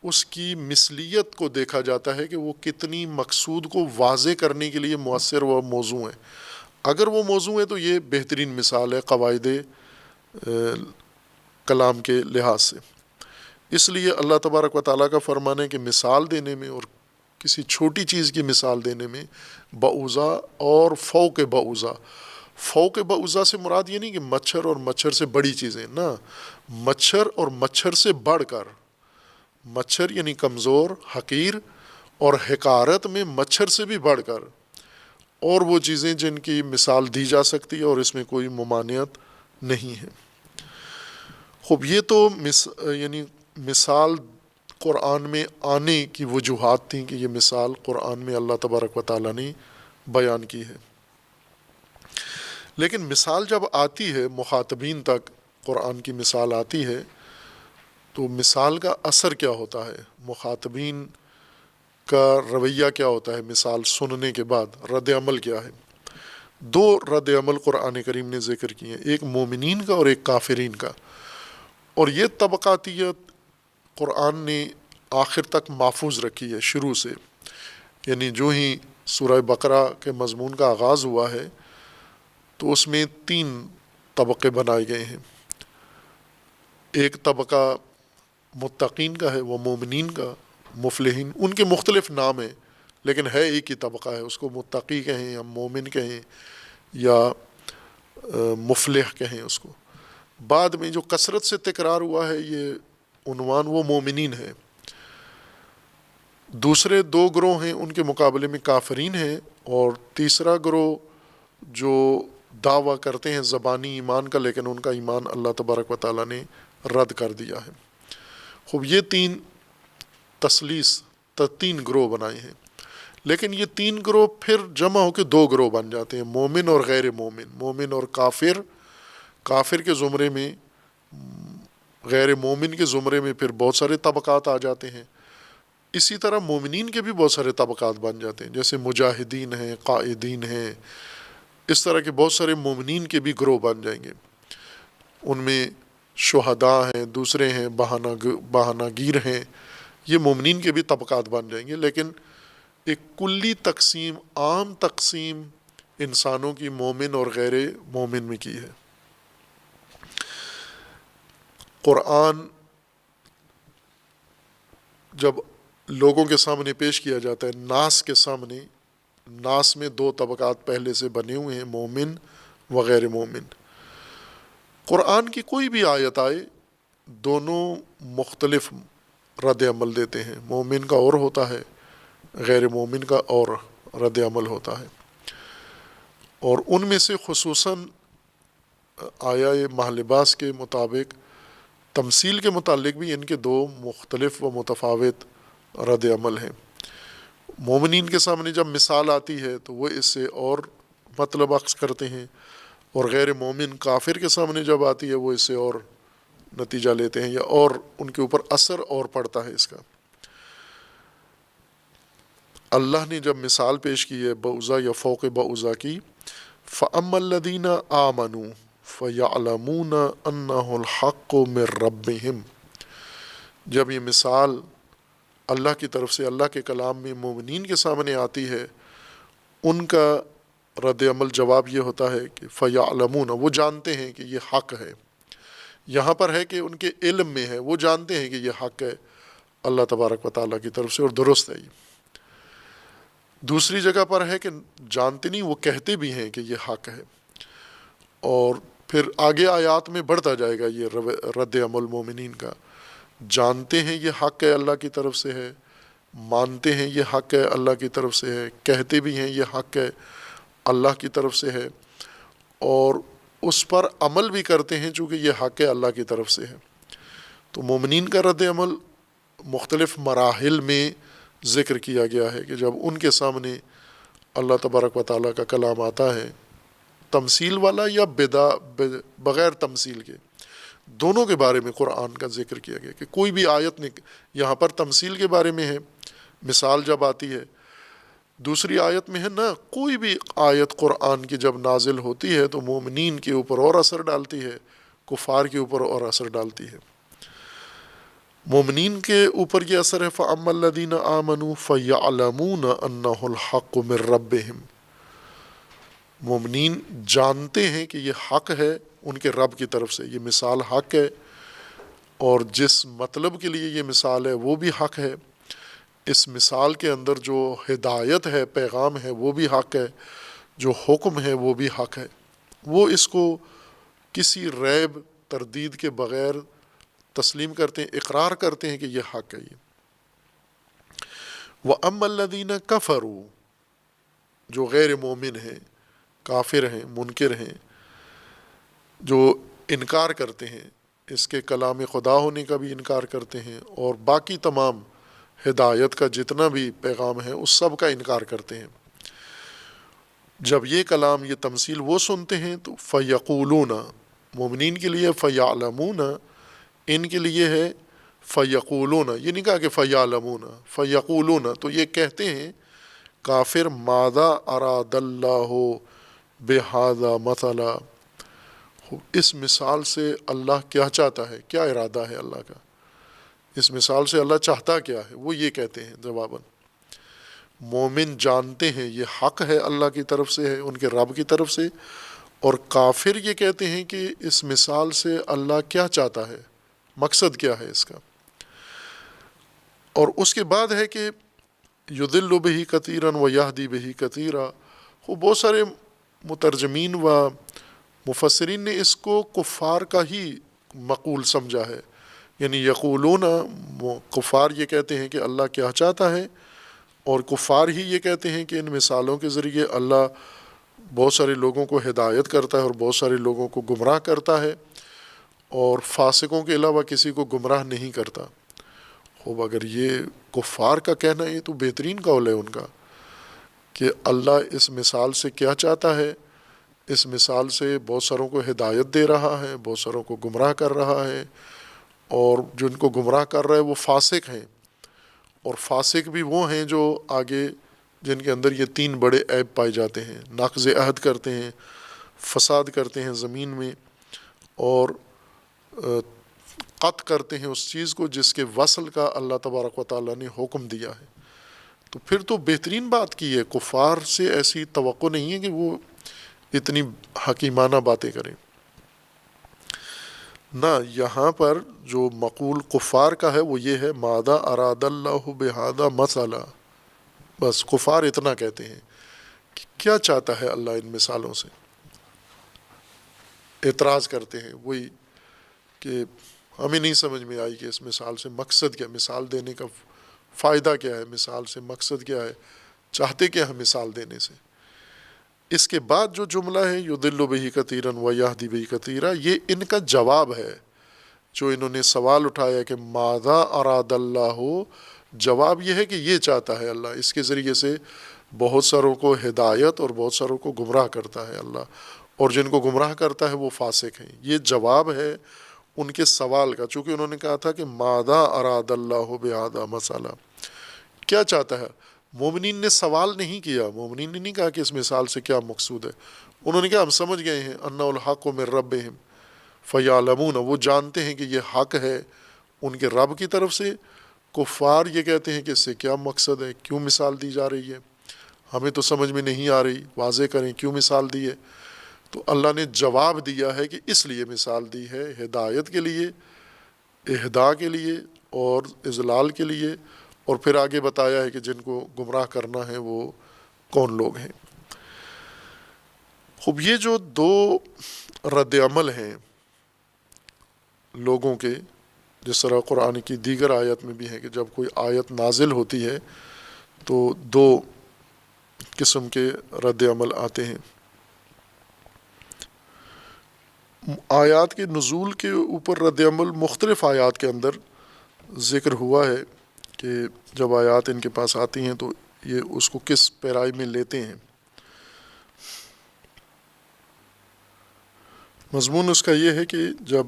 اس کی مثلیت کو دیکھا جاتا ہے کہ وہ کتنی مقصود کو واضح کرنے کے لیے مؤثر و موزوں ہے۔ اگر وہ موزوں ہے تو یہ بہترین مثال ہے قواعد کلام کے لحاظ سے۔ اس لیے اللہ تبارک و تعالیٰ کا فرمان ہے کہ مثال دینے میں اور کسی چھوٹی چیز کی مثال دینے میں بعوضہ اور فوق بعوضہ، فوق بعوضہ سے مراد یہ نہیں کہ مچھر اور مچھر سے بڑی چیزیں، نہ، مچھر اور مچھر سے بڑھ کر، مچھر یعنی کمزور، حقیر، اور حقارت میں مچھر سے بھی بڑھ کر، اور وہ چیزیں جن کی مثال دی جا سکتی ہے اور اس میں کوئی ممانعت نہیں ہے۔ خوب یہ تو یعنی مثال قرآن میں آنے کی وجوہات تھیں کہ یہ مثال قرآن میں اللہ تبارک و تعالیٰ نے بیان کی ہے۔ لیکن مثال جب آتی ہے مخاطبین تک، قرآن کی مثال آتی ہے تو مثال کا اثر کیا ہوتا ہے، مخاطبین کا رویہ کیا ہوتا ہے مثال سننے کے بعد، رد عمل کیا ہے۔ دو رد عمل قرآن کریم نے ذکر کیے ہیں، ایک مومنین کا اور ایک کافرین کا، اور یہ طبقاتیت قرآن نے آخر تک محفوظ رکھی ہے شروع سے۔ یعنی جو ہی سورہ بقرہ کے مضمون کا آغاز ہوا ہے تو اس میں 3 طبقے بنائے گئے ہیں۔ ایک طبقہ متقین کا ہے، وہ مومنین کا، مفلحین، ان کے مختلف نام ہیں لیکن ہے ایک ہی طبقہ ہے، اس کو متقی کہیں یا مومن کہیں یا مفلح کہیں اس کو۔ بعد میں جو کثرت سے تکرار ہوا ہے یہ عنوان وہ مومنین ہے۔ دوسرے 2 گروہ ہیں ان کے مقابلے میں کافرین ہیں، اور تیسرا گروہ جو دعویٰ کرتے ہیں زبانی ایمان کا لیکن ان کا ایمان اللہ تبارک و تعالیٰ نے رد کر دیا ہے۔ خوب یہ 3 تثلیث 3 گروہ بنائے ہیں، لیکن یہ 3 گروہ پھر جمع ہو کے 2 گروہ بن جاتے ہیں، مومن اور غیر مومن، مومن اور کافر، کافر کے زمرے میں، غیر مومن کے زمرے میں پھر بہت سارے طبقات آ جاتے ہیں۔ اسی طرح مومنین کے بھی بہت سارے طبقات بن جاتے ہیں، جیسے مجاہدین ہیں، قائدین ہیں، اس طرح کے بہت سارے مومنین کے بھی گروہ بن جائیں گے۔ ان میں شہداء ہیں، دوسرے ہیں بہانہ گیر ہیں، یہ مومنین کے بھی طبقات بن جائیں گے۔ لیکن ایک کلی تقسیم، عام تقسیم انسانوں کی مومن اور غیر مومن میں کی ہے۔ قرآن جب لوگوں کے سامنے پیش کیا جاتا ہے، ناس کے سامنے، ناس میں 2 طبقات پہلے سے بنے ہوئے ہیں، مومن و غیر مومن۔ قرآن کی کوئی بھی آیت آئے، دونوں مختلف رد عمل دیتے ہیں، مومن کا اور ہوتا ہے، غیر مومن کا اور رد عمل ہوتا ہے۔ اور ان میں سے خصوصاً آیا ماہ لباس کے مطابق تمثیل کے متعلق بھی ان کے دو مختلف و متفاوت رد عمل ہیں۔ مومنین کے سامنے جب مثال آتی ہے تو وہ اس سے اور مطلب اخذ کرتے ہیں، اور غیر مومن کافر کے سامنے جب آتی ہے وہ اس سے اور نتیجہ لیتے ہیں، یا اور ان کے اوپر اثر اور پڑتا ہے اس کا۔ اللہ نے جب مثال پیش کی ہے بعوضہ یا فوق بعوضہ کی، فَأَمَّا الَّذِينَ آمَنُوا فَيَعْلَمُونَ أَنَّهُ الْحَقُّ مِن رَّبِّهِمْ، جب یہ مثال اللہ کی طرف سے اللہ کے کلام میں مومنین کے سامنے آتی ہے، ان کا رد عمل جواب یہ ہوتا ہے کہ فَيَعْلَمُونَ، وہ جانتے ہیں کہ یہ حق ہے۔ یہاں پر ہے کہ ان کے علم میں ہے، وہ جانتے ہیں کہ یہ حق ہے اللہ تبارک و تعالیٰ کی طرف سے اور درست ہے یہ۔ دوسری جگہ پر ہے کہ جانتے نہیں، وہ کہتے بھی ہیں کہ یہ حق ہے، اور پھر آگے آیات میں بڑھتا جائے گا یہ رد عمل مومنین کا۔ جانتے ہیں یہ حق ہے اللہ کی طرف سے ہے، مانتے ہیں یہ حق ہے اللہ کی طرف سے ہے، کہتے بھی ہیں یہ حق ہے اللہ کی طرف سے ہے، اور اس پر عمل بھی کرتے ہیں چونکہ یہ حق ہے اللہ کی طرف سے ہے۔ تو مومنین کا رد عمل مختلف مراحل میں ذکر کیا گیا ہے کہ جب ان کے سامنے اللہ تبارک و تعالیٰ کا کلام آتا ہے، تمثیل والا یا بغیر تمثیل کے، دونوں کے بارے میں قرآن کا ذکر کیا گیا کہ کوئی بھی آیت نہیں، یہاں پر تمثیل کے بارے میں ہے، مثال جب آتی ہے، دوسری آیت میں ہے نا، کوئی بھی آیت قرآن کی جب نازل ہوتی ہے تو مومنین کے اوپر اور اثر ڈالتی ہے، کفار کے اوپر اور اثر ڈالتی ہے۔ مومنین کے اوپر یہ اثر ہے فَأَمَّا الَّذِينَ آمَنُوا فَيَعْلَمُونَ أَنَّهُ الْحَقُّ مِن رَّبِّهِمْ، مومنین جانتے ہیں کہ یہ حق ہے ان کے رب کی طرف سے، یہ مثال حق ہے، اور جس مطلب کے لیے یہ مثال ہے وہ بھی حق ہے، اس مثال کے اندر جو ہدایت ہے، پیغام ہے، وہ بھی حق ہے، جو حکم ہے وہ بھی حق ہے، وہ اس کو کسی ریب تردید کے بغیر تسلیم کرتے ہیں، اقرار کرتے ہیں کہ یہ حق ہے یہ۔ وَأَمَّا الَّذِينَ كَفَرُوا، جو غیر مومن ہیں، کافر ہیں، منکر ہیں، جو انکار کرتے ہیں، اس کے کلام خدا ہونے کا بھی انکار کرتے ہیں، اور باقی تمام ہدایت کا جتنا بھی پیغام ہے اس سب کا انکار کرتے ہیں، جب یہ کلام، یہ تمثیل وہ سنتے ہیں تو فَيَقُولُونَ، مومنین کے لیے فَيَعْلَمُونَ، ان کے لیے ہے فَيَقُولُونَ، یہ نہیں کہا کہ فَيَعْلَمُونَ، فَيَقُولُونَ، تو یہ کہتے ہیں کافر ماذا اراد اللہ بہذا مثلا، اس مثال سے اللہ کیا چاہتا ہے، کیا ارادہ ہے اللہ کا، اس مثال سے اللہ چاہتا کیا ہے، وہ یہ کہتے ہیں جواباً۔ مومن جانتے ہیں یہ حق ہے اللہ کی طرف سے ہے، ان کے رب کی طرف سے، اور کافر یہ کہتے ہیں کہ اس مثال سے اللہ کیا چاہتا ہے، مقصد کیا ہے اس کا۔ اور اس کے بعد ہے کہ یضل بہ کثیرا ویہدی بہ کثیرا، وہ بہت سارے مترجمین و مفسرین نے اس کو کفار کا ہی مقول سمجھا ہے، یعنی یقولون، کفار یہ کہتے ہیں کہ اللہ کیا چاہتا ہے، اور کفار ہی یہ کہتے ہیں کہ ان مثالوں کے ذریعے اللہ بہت سارے لوگوں کو ہدایت کرتا ہے اور بہت سارے لوگوں کو گمراہ کرتا ہے، اور فاسقوں کے علاوہ کسی کو گمراہ نہیں کرتا۔ خوب، اگر یہ کفار کا کہنا ہے تو بہترین قول ہے ان کا کہ اللہ اس مثال سے کیا چاہتا ہے، اس مثال سے بہت ساروں کو ہدایت دے رہا ہے، بہت ساروں کو گمراہ کر رہا ہے، اور جن کو گمراہ کر رہا ہے وہ فاسق ہیں، اور فاسق بھی وہ ہیں جو آگے جن کے اندر یہ تین بڑے عیب پائے جاتے ہیں، نقض عہد کرتے ہیں، فساد کرتے ہیں زمین میں، اور قطع کرتے ہیں اس چیز کو جس کے وصل کا اللہ تبارک و تعالیٰ نے حکم دیا ہے۔ تو پھر تو بہترین بات کی ہے، کفار سے ایسی توقع نہیں ہے کہ وہ اتنی حکیمانہ باتیں کریں۔ نہ، یہاں پر جو مقول کفار کا ہے وہ یہ ہے ماذا اراد اللہ بہذا مثلا، بس کفار اتنا کہتے ہیں کہ کیا چاہتا ہے اللہ ان مثالوں سے، اعتراض کرتے ہیں، وہی کہ ہمیں نہیں سمجھ میں آئی کہ اس مثال سے مقصد کیا، مثال دینے کا فائدہ کیا ہے، مثال سے مقصد کیا ہے، چاہتے کیا ہے مثال دینے سے۔ اس کے بعد جو جملہ ہے یضل بہ کثیرا ویہدی بہ کثیرا، یہ ان کا جواب ہے جو انہوں نے سوال اٹھایا کہ ماذا اراد اللہ، جواب یہ ہے کہ یہ چاہتا ہے اللہ، اس کے ذریعے سے بہت ساروں کو ہدایت اور بہت ساروں کو گمراہ کرتا ہے اللہ، اور جن کو گمراہ کرتا ہے وہ فاسق ہیں۔ یہ جواب ہے ان کے سوال کا، چونکہ انہوں نے کہا تھا کہ ماذا اراد اللہ بہذا مسئلہ، کیا چاہتا ہے۔ مومنین نے سوال نہیں کیا، مومنین نے نہیں کہا کہ اس مثال سے کیا مقصود ہے، انہوں نے کہا ہم سمجھ گئے ہیں انہ الحق من ربہم فیعلمون، وہ جانتے ہیں کہ یہ حق ہے ان کے رب کی طرف سے۔ کفار یہ کہتے ہیں کہ اس سے کیا مقصد ہے، کیوں مثال دی جا رہی ہے، ہمیں تو سمجھ میں نہیں آ رہی، واضح کریں کیوں مثال دی ہے۔ تو اللہ نے جواب دیا ہے کہ اس لیے مثال دی ہے، ہدایت کے لیے، اہدا کے لیے اور اضلال کے لیے، اور پھر آگے بتایا ہے کہ جن کو گمراہ کرنا ہے وہ کون لوگ ہیں۔ خوب یہ جو دو رد عمل ہیں لوگوں کے، جس طرح قرآن کی دیگر آیت میں بھی ہے کہ جب کوئی آیت نازل ہوتی ہے تو دو قسم کے رد عمل آتے ہیں۔ آیات کے نزول کے اوپر رد عمل مختلف آیات کے اندر ذکر ہوا ہے کہ جب آیات ان کے پاس آتی ہیں تو یہ اس کو کس پیرائی میں لیتے ہیں۔ مضمون اس کا یہ ہے کہ جب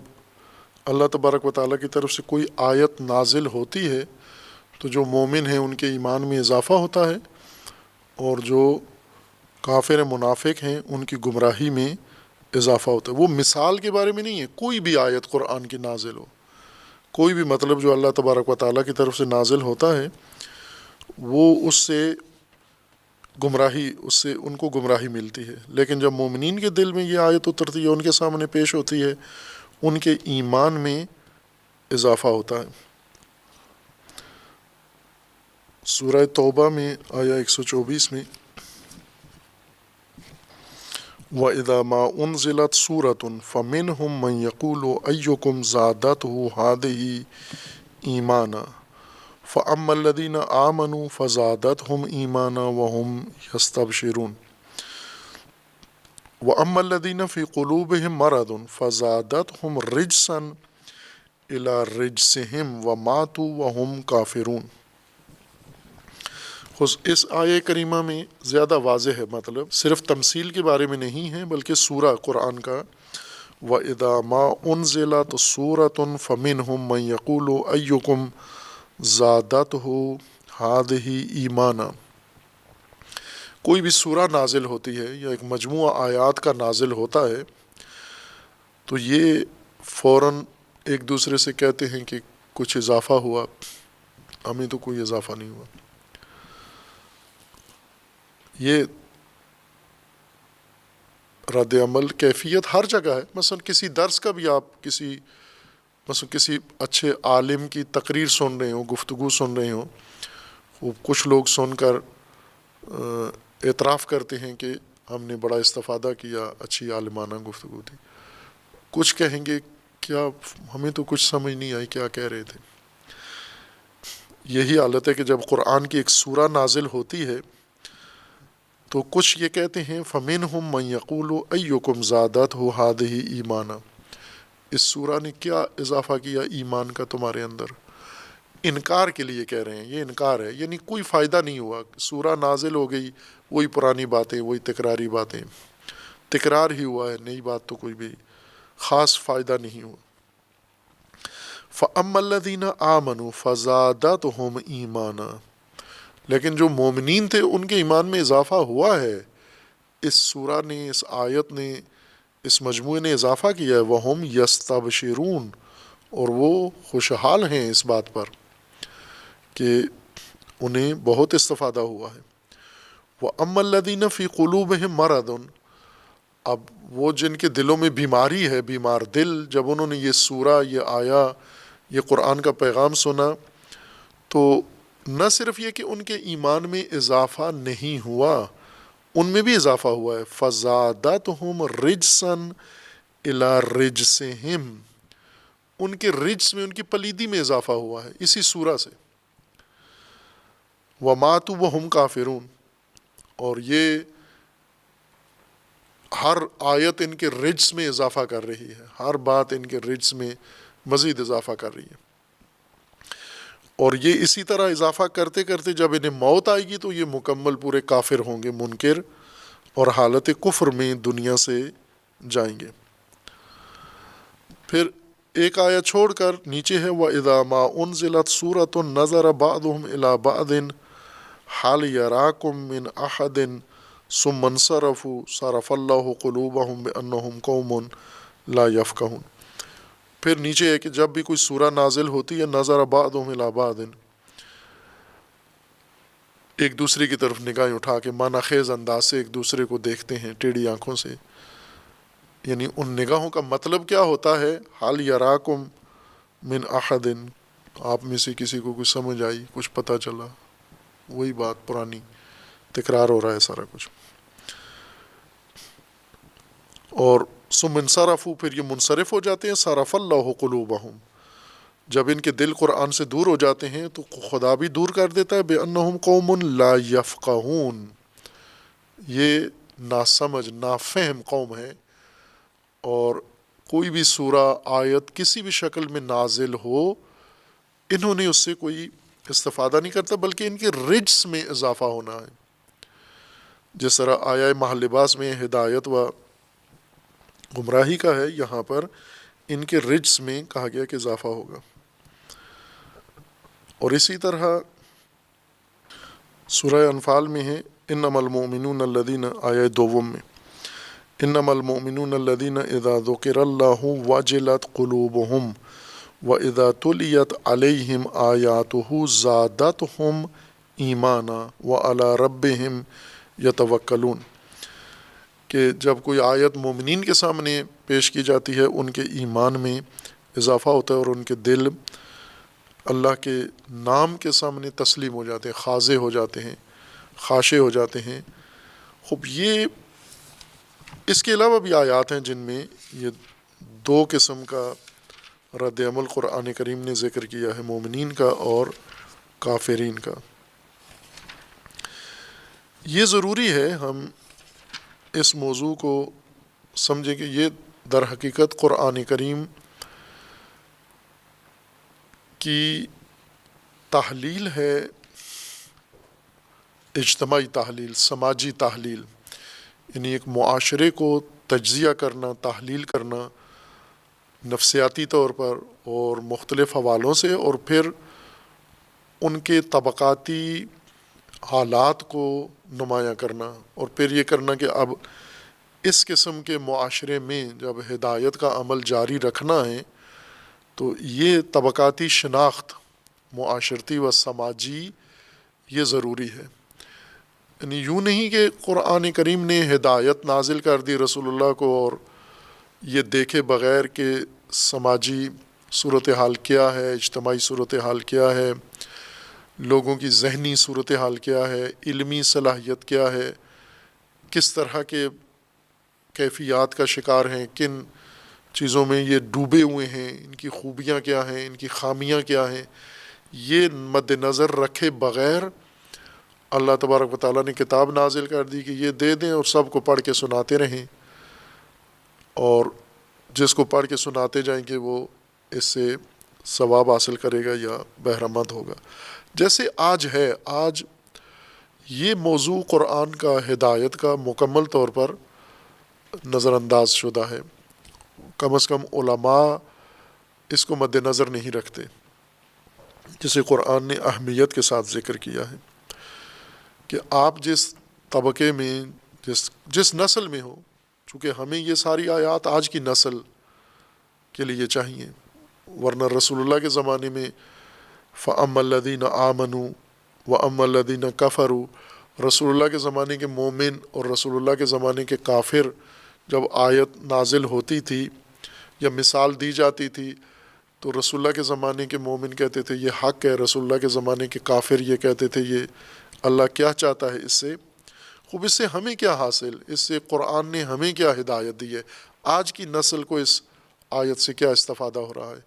اللہ تبارک و تعالیٰ کی طرف سے کوئی آیت نازل ہوتی ہے تو جو مومن ہیں ان کے ایمان میں اضافہ ہوتا ہے، اور جو کافر منافق ہیں ان کی گمراہی میں اضافہ ہوتا ہے۔ وہ مثال کے بارے میں نہیں ہے، کوئی بھی آیت قرآن کی نازل ہو، کوئی بھی مطلب جو اللہ تبارک و تعالیٰ کی طرف سے نازل ہوتا ہے وہ اس سے گمراہی، اس سے ان کو گمراہی ملتی ہے۔ لیکن جب مومنین کے دل میں یہ آیت اترتی ہے، ان کے سامنے پیش ہوتی ہے، ان کے ایمان میں اضافہ ہوتا ہے۔ سورہ توبہ میں آیا 124 میں وَإِذَا مَا أُنزِلَتْ سُورَةٌ فَمِنْهُمْ مَنْ يَقُولُ أَيُّكُمْ زَادَتْهُ هَٰذِهِ إِيمَانًا فَأَمَّا الَّذِينَ آمَنُوا فَزَادَتْهُمْ إِيمَانًا وَهُمْ يَسْتَبْشِرُونَ وَأَمَّا الَّذِينَ فِي قُلُوبِهِمْ مَرَضٌ فَزَادَتْهُمْ رِجْسًا إِلَىٰ رِجْسِهِمْ وَمَاتُوا وَهُمْ كَافِرُونَ۔ اس آیہ کریمہ میں زیادہ واضح ہے، مطلب صرف تمثیل کے بارے میں نہیں ہے بلکہ سورہ قرآن کا وَإِذَا مَا أُنزِلَتْ سُورَةٌ فَمِنْهُمْ مَنْ يَقُولُ أَيُّكُمْ زَادَتْهُ هَٰذِهِ إِيمَانًا۔ کوئی بھی سورہ نازل ہوتی ہے یا ایک مجموعہ آیات کا نازل ہوتا ہے تو یہ فوراً ایک دوسرے سے کہتے ہیں کہ کچھ اضافہ ہوا، ہمیں تو کوئی اضافہ نہیں ہوا۔ یہ رد عمل کیفیت ہر جگہ ہے۔ مثلا کسی درس کا بھی آپ کسی اچھے عالم کی تقریر سن رہے ہوں، گفتگو سن رہے ہوں، وہ کچھ لوگ سن کر اعتراف کرتے ہیں کہ ہم نے بڑا استفادہ کیا، اچھی عالمانہ گفتگو تھی۔ کچھ کہیں گے کیا ہمیں تو کچھ سمجھ نہیں آئی کیا کہہ رہے تھے۔ یہی حالت ہے کہ جب قرآن کی ایک سورہ نازل ہوتی ہے تو کچھ یہ کہتے ہیں فَمِنْهُمْ مَنْ يَقُولُ أَيُّكُمْ زَادَتْهُ هَٰذِهِ إِيمَانًا، اس سورہ نے کیا اضافہ کیا ایمان کا تمہارے اندر۔ انکار کے لیے کہہ رہے ہیں، یہ انکار ہے، یعنی کوئی فائدہ نہیں ہوا، سورہ نازل ہو گئی، وہی پرانی باتیں، وہی تکراری باتیں، تکرار ہی ہوا ہے، نئی بات تو کوئی بھی خاص فائدہ نہیں ہوا۔ فَأَمَّا الَّذِينَ آمَنُوا فَزَادَتْهُمْ إِيمَانًا، لیکن جو مومنین تھے ان کے ایمان میں اضافہ ہوا ہے، اس سورہ نے، اس آیت نے، اس مجموعے نے اضافہ کیا ہے۔ وَهُمْ يَسْتَبْشِرُونَ، اور وہ خوشحال ہیں اس بات پر کہ انہیں بہت استفادہ ہوا ہے۔ وَأَمَّا الَّذِينَ فِي قُلُوبِهِمْ مَرَضٌ، اب وہ جن کے دلوں میں بیماری ہے، بیمار دل، جب انہوں نے یہ سورہ، یہ آیا، یہ قرآن کا پیغام سنا تو نہ صرف یہ کہ ان کے ایمان میں اضافہ نہیں ہوا، ان میں بھی اضافہ ہوا ہے۔ فَزَادَتْهُمْ رِجْسًا إِلَىٰ رِجْسِهِمْ، ان کے رجس میں، ان کی پلیدی میں اضافہ ہوا ہے اسی سورہ سے. وَمَاتُوا وَهُمْ کافرون. اور یہ ہر آیت ان کے رجس میں اضافہ کر رہی ہے، ہر بات ان کے رجس میں مزید اضافہ کر رہی ہے. اور یہ اسی طرح اضافہ کرتے کرتے جب انہیں موت آئے گی تو یہ مکمل پورے کافر ہوں گے، منکر، اور حالت کفر میں دنیا سے جائیں گے. پھر ایک آیت چھوڑ کر نیچے ہے وَإِذَا مَا أُنزِلَتْ سُورَةٌ نَظَرَ بَعْضُهُمْ إِلَىٰ بَعْضٍ هَلْ يَرَاكُم مِّنْ أَحَدٍ ثُمَّ انصَرَفُوا صَرَفَ اللَّهُ قُلُوبَهُمْ بِأَنَّهُمْ قَوْمٌ لَا يَفْقَهُونَ. پھر نیچے ہے کہ جب بھی کوئی سورہ نازل ہوتی ہے نَظَرَ بَعْضُهُمْ إِلَىٰ بَعْضٍ، ایک دوسرے کی طرف نگاہیں اٹھا کے معنی خیز انداز سے ایک دوسرے کو دیکھتے ہیں ٹیڑھی آنکھوں سے. یعنی ان نگاہوں کا مطلب کیا ہوتا ہے؟ حال یراکم من احد، آپ میں سے کسی کو کچھ سمجھ آئی، کچھ پتہ چلا، وہی بات پرانی تکرار ہو رہا ہے سارا کچھ. اور ثم انصرفوا، پھر یہ منصرف ہو جاتے ہیں. صرف اللہ قلوبہم، جب ان کے دل قرآن سے دور ہو جاتے ہیں تو خدا بھی دور کر دیتا ہے. بِأَنَّهُمْ قَوْمٌ لَا يَفْقَهُونَ، یہ ناسمجھ نافہم قوم ہے. اور کوئی بھی سورہ آیت کسی بھی شکل میں نازل ہو، انہوں نے اس سے کوئی استفادہ نہیں کرتا بلکہ ان کے رجس میں اضافہ ہونا ہے. جس طرح آیا محل لباس میں ہدایت و گمراہی کا ہے، یہاں پر ان کے رجس میں کہا گیا کہ اضافہ ہوگا. اور اسی طرح سورہ انفال میں ہے انما المؤمنون الذین، آیہ دوم میں انما المؤمنون الذین اذا ذکر اللہ وجلت قلوبہم واذا تلیت علیہم آیاتہ زادتہم ایمانا وعلی ربہم یتوکلون. کہ جب کوئی آیت مومنین کے سامنے پیش کی جاتی ہے ان کے ایمان میں اضافہ ہوتا ہے اور ان کے دل اللہ کے نام کے سامنے تسلیم ہو جاتے ہیں، خاضع ہو جاتے ہیں، خاشع ہو جاتے ہیں. خوب یہ اس کے علاوہ بھی آیات ہیں جن میں یہ دو قسم کا رد عمل قرآن کریم نے ذکر کیا ہے، مومنین کا اور کافرین کا. یہ ضروری ہے ہم اس موضوع کو سمجھیں کہ یہ در حقیقت قرآن کریم کی تحلیل ہے، اجتماعی تحلیل، سماجی تحلیل. یعنی ایک معاشرے کو تجزیہ کرنا، تحلیل کرنا نفسیاتی طور پر اور مختلف حوالوں سے، اور پھر ان کے طبقاتی حالات کو نمایاں کرنا، اور پھر یہ کرنا کہ اب اس قسم کے معاشرے میں جب ہدایت کا عمل جاری رکھنا ہے تو یہ طبقاتی شناخت معاشرتی و سماجی یہ ضروری ہے. یعنی یوں نہیں کہ قرآن کریم نے ہدایت نازل کر دی رسول اللہ کو اور یہ دیکھے بغیر کہ سماجی صورتحال کیا ہے، اجتماعی صورتحال کیا ہے، لوگوں کی ذہنی صورتحال کیا ہے، علمی صلاحیت کیا ہے، کس طرح کے کیفیات کا شکار ہیں، کن چیزوں میں یہ ڈوبے ہوئے ہیں، ان کی خوبیاں کیا ہیں، ان کی خامیاں کیا ہیں، یہ مد نظر رکھے بغیر اللہ تبارک و تعالیٰ نے کتاب نازل کر دی کہ یہ دے دیں اور سب کو پڑھ کے سناتے رہیں، اور جس کو پڑھ کے سناتے جائیں گے وہ اس سے ثواب حاصل کرے گا یا بہرہ مند ہوگا. جیسے آج ہے، آج یہ موضوع قرآن کا، ہدایت کا مکمل طور پر نظر انداز شدہ ہے. کم از کم علماء اس کو مد نظر نہیں رکھتے، جسے قرآن نے اہمیت کے ساتھ ذکر کیا ہے کہ آپ جس طبقے میں، جس نسل میں ہو، چونکہ ہمیں یہ ساری آیات آج کی نسل کے لیے چاہیے، ورنہ رسول اللہ کے زمانے میں فَأَمَّا الَّذِينَ آمَنُوا وَأَمَّا الَّذِينَ كَفَرُوا، رسول اللہ کے زمانے کے مومن اور رسول اللہ کے زمانے کے کافر جب آیت نازل ہوتی تھی یا مثال دی جاتی تھی تو رسول اللہ کے زمانے کے مومن کہتے تھے یہ حق ہے، رسول اللہ کے زمانے کے کافر یہ کہتے تھے یہ اللہ کیا چاہتا ہے اس سے. خوب اس سے ہمیں کیا حاصل، اس سے قرآن نے ہمیں کیا ہدایت دی ہے، آج کی نسل کو اس آیت سے کیا استفادہ ہو رہا ہے.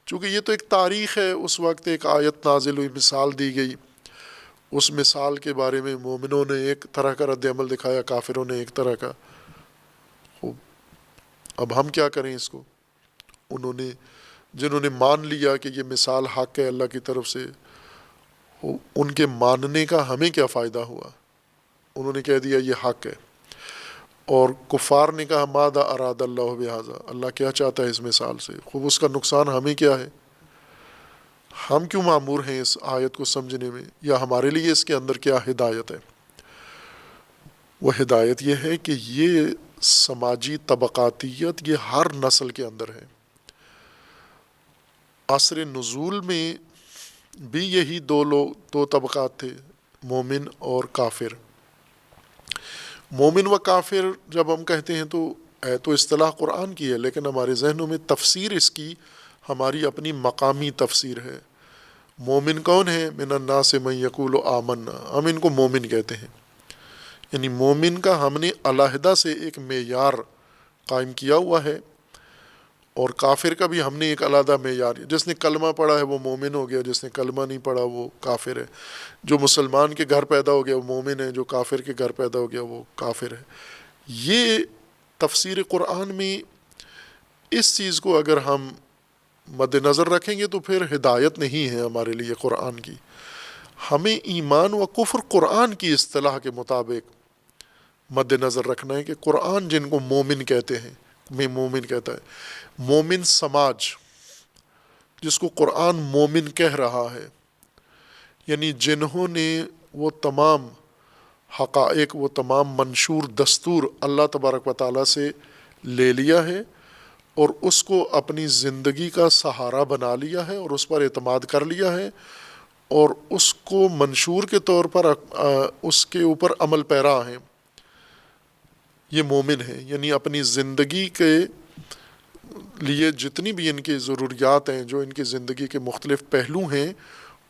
چونکہ یہ تو ایک تاریخ ہے، اس وقت ایک آیت نازل ہوئی، مثال دی گئی، اس مثال کے بارے میں مومنوں نے ایک طرح کا رد عمل دکھایا، کافروں نے ایک طرح کا. اب ہم کیا کریں اس کو؟ جنہوں نے مان لیا کہ یہ مثال حق ہے اللہ کی طرف سے، ان کے ماننے کا ہمیں کیا فائدہ ہوا؟ انہوں نے کہہ دیا یہ حق ہے، اور کفار نے کہا ماذا اراد اللہ بہذا، اللہ کیا چاہتا ہے اس مثال سے؟ خوب اس کا نقصان ہمیں کیا ہے؟ ہم کیوں مامور ہیں اس آیت کو سمجھنے میں، یا ہمارے لیے اس کے اندر کیا ہدایت ہے؟ وہ ہدایت یہ ہے کہ یہ سماجی طبقاتیت یہ ہر نسل کے اندر ہے. عصر نزول میں بھی یہی دو طبقات تھے، مومن اور کافر. مومن و کافر جب ہم کہتے ہیں تو اصطلاح قرآن کی ہے، لیکن ہمارے ذہنوں میں تفسیر اس کی ہماری اپنی مقامی تفسیر ہے. مومن کون ہے؟ من الناس من یقول آمنا، ہم ان کو مومن کہتے ہیں. یعنی مومن کا ہم نے علیحدہ سے ایک معیار قائم کیا ہوا ہے، اور کافر کا بھی ہم نے ایک علیحدہ معیار. جس نے کلمہ پڑھا ہے وہ مومن ہو گیا، جس نے کلمہ نہیں پڑھا وہ کافر ہے. جو مسلمان کے گھر پیدا ہو گیا وہ مومن ہے، جو کافر کے گھر پیدا ہو گیا وہ کافر ہے. یہ تفسیر قرآن میں اس چیز کو اگر ہم مد نظر رکھیں گے تو پھر ہدایت نہیں ہے ہمارے لیے قرآن کی. ہمیں ایمان و کفر قرآن کی اصطلاح کے مطابق مد نظر رکھنا ہے کہ قرآن جن کو مومن کہتے ہیں، میں مومن کہتا ہے، مومن سماج جس کو قرآن مومن کہہ رہا ہے، یعنی جنہوں نے وہ تمام حقائق، وہ تمام منشور دستور اللہ تبارک و تعالیٰ سے لے لیا ہے اور اس کو اپنی زندگی کا سہارا بنا لیا ہے اور اس پر اعتماد کر لیا ہے، اور اس کو منشور کے طور پر اس کے اوپر عمل پیرا ہیں، یہ مومن ہیں. یعنی اپنی زندگی کے لیے جتنی بھی ان کی ضروریات ہیں، جو ان کی زندگی کے مختلف پہلو ہیں،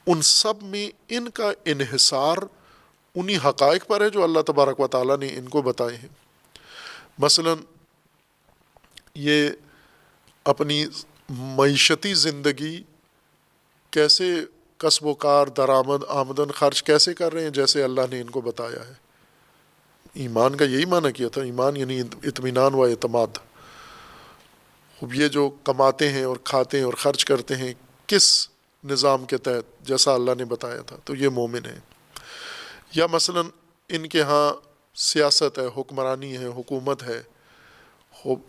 ان سب میں ان کا انحصار انہی حقائق پر ہے جو اللہ تبارک و تعالیٰ نے ان کو بتائے ہیں. مثلا یہ اپنی معیشتی زندگی کیسے کسب و کار، درآمد، آمدن خرچ کیسے کر رہے ہیں؟ جیسے اللہ نے ان کو بتایا ہے. ایمان کا یہی معنی کیا تھا، ایمان یعنی اطمینان و اعتماد. اب یہ جو کماتے ہیں اور کھاتے ہیں اور خرچ کرتے ہیں کس نظام کے تحت؟ جیسا اللہ نے بتایا تھا، تو یہ مومن ہے. یا مثلا ان کے ہاں سیاست ہے، حکمرانی ہے، حکومت ہے،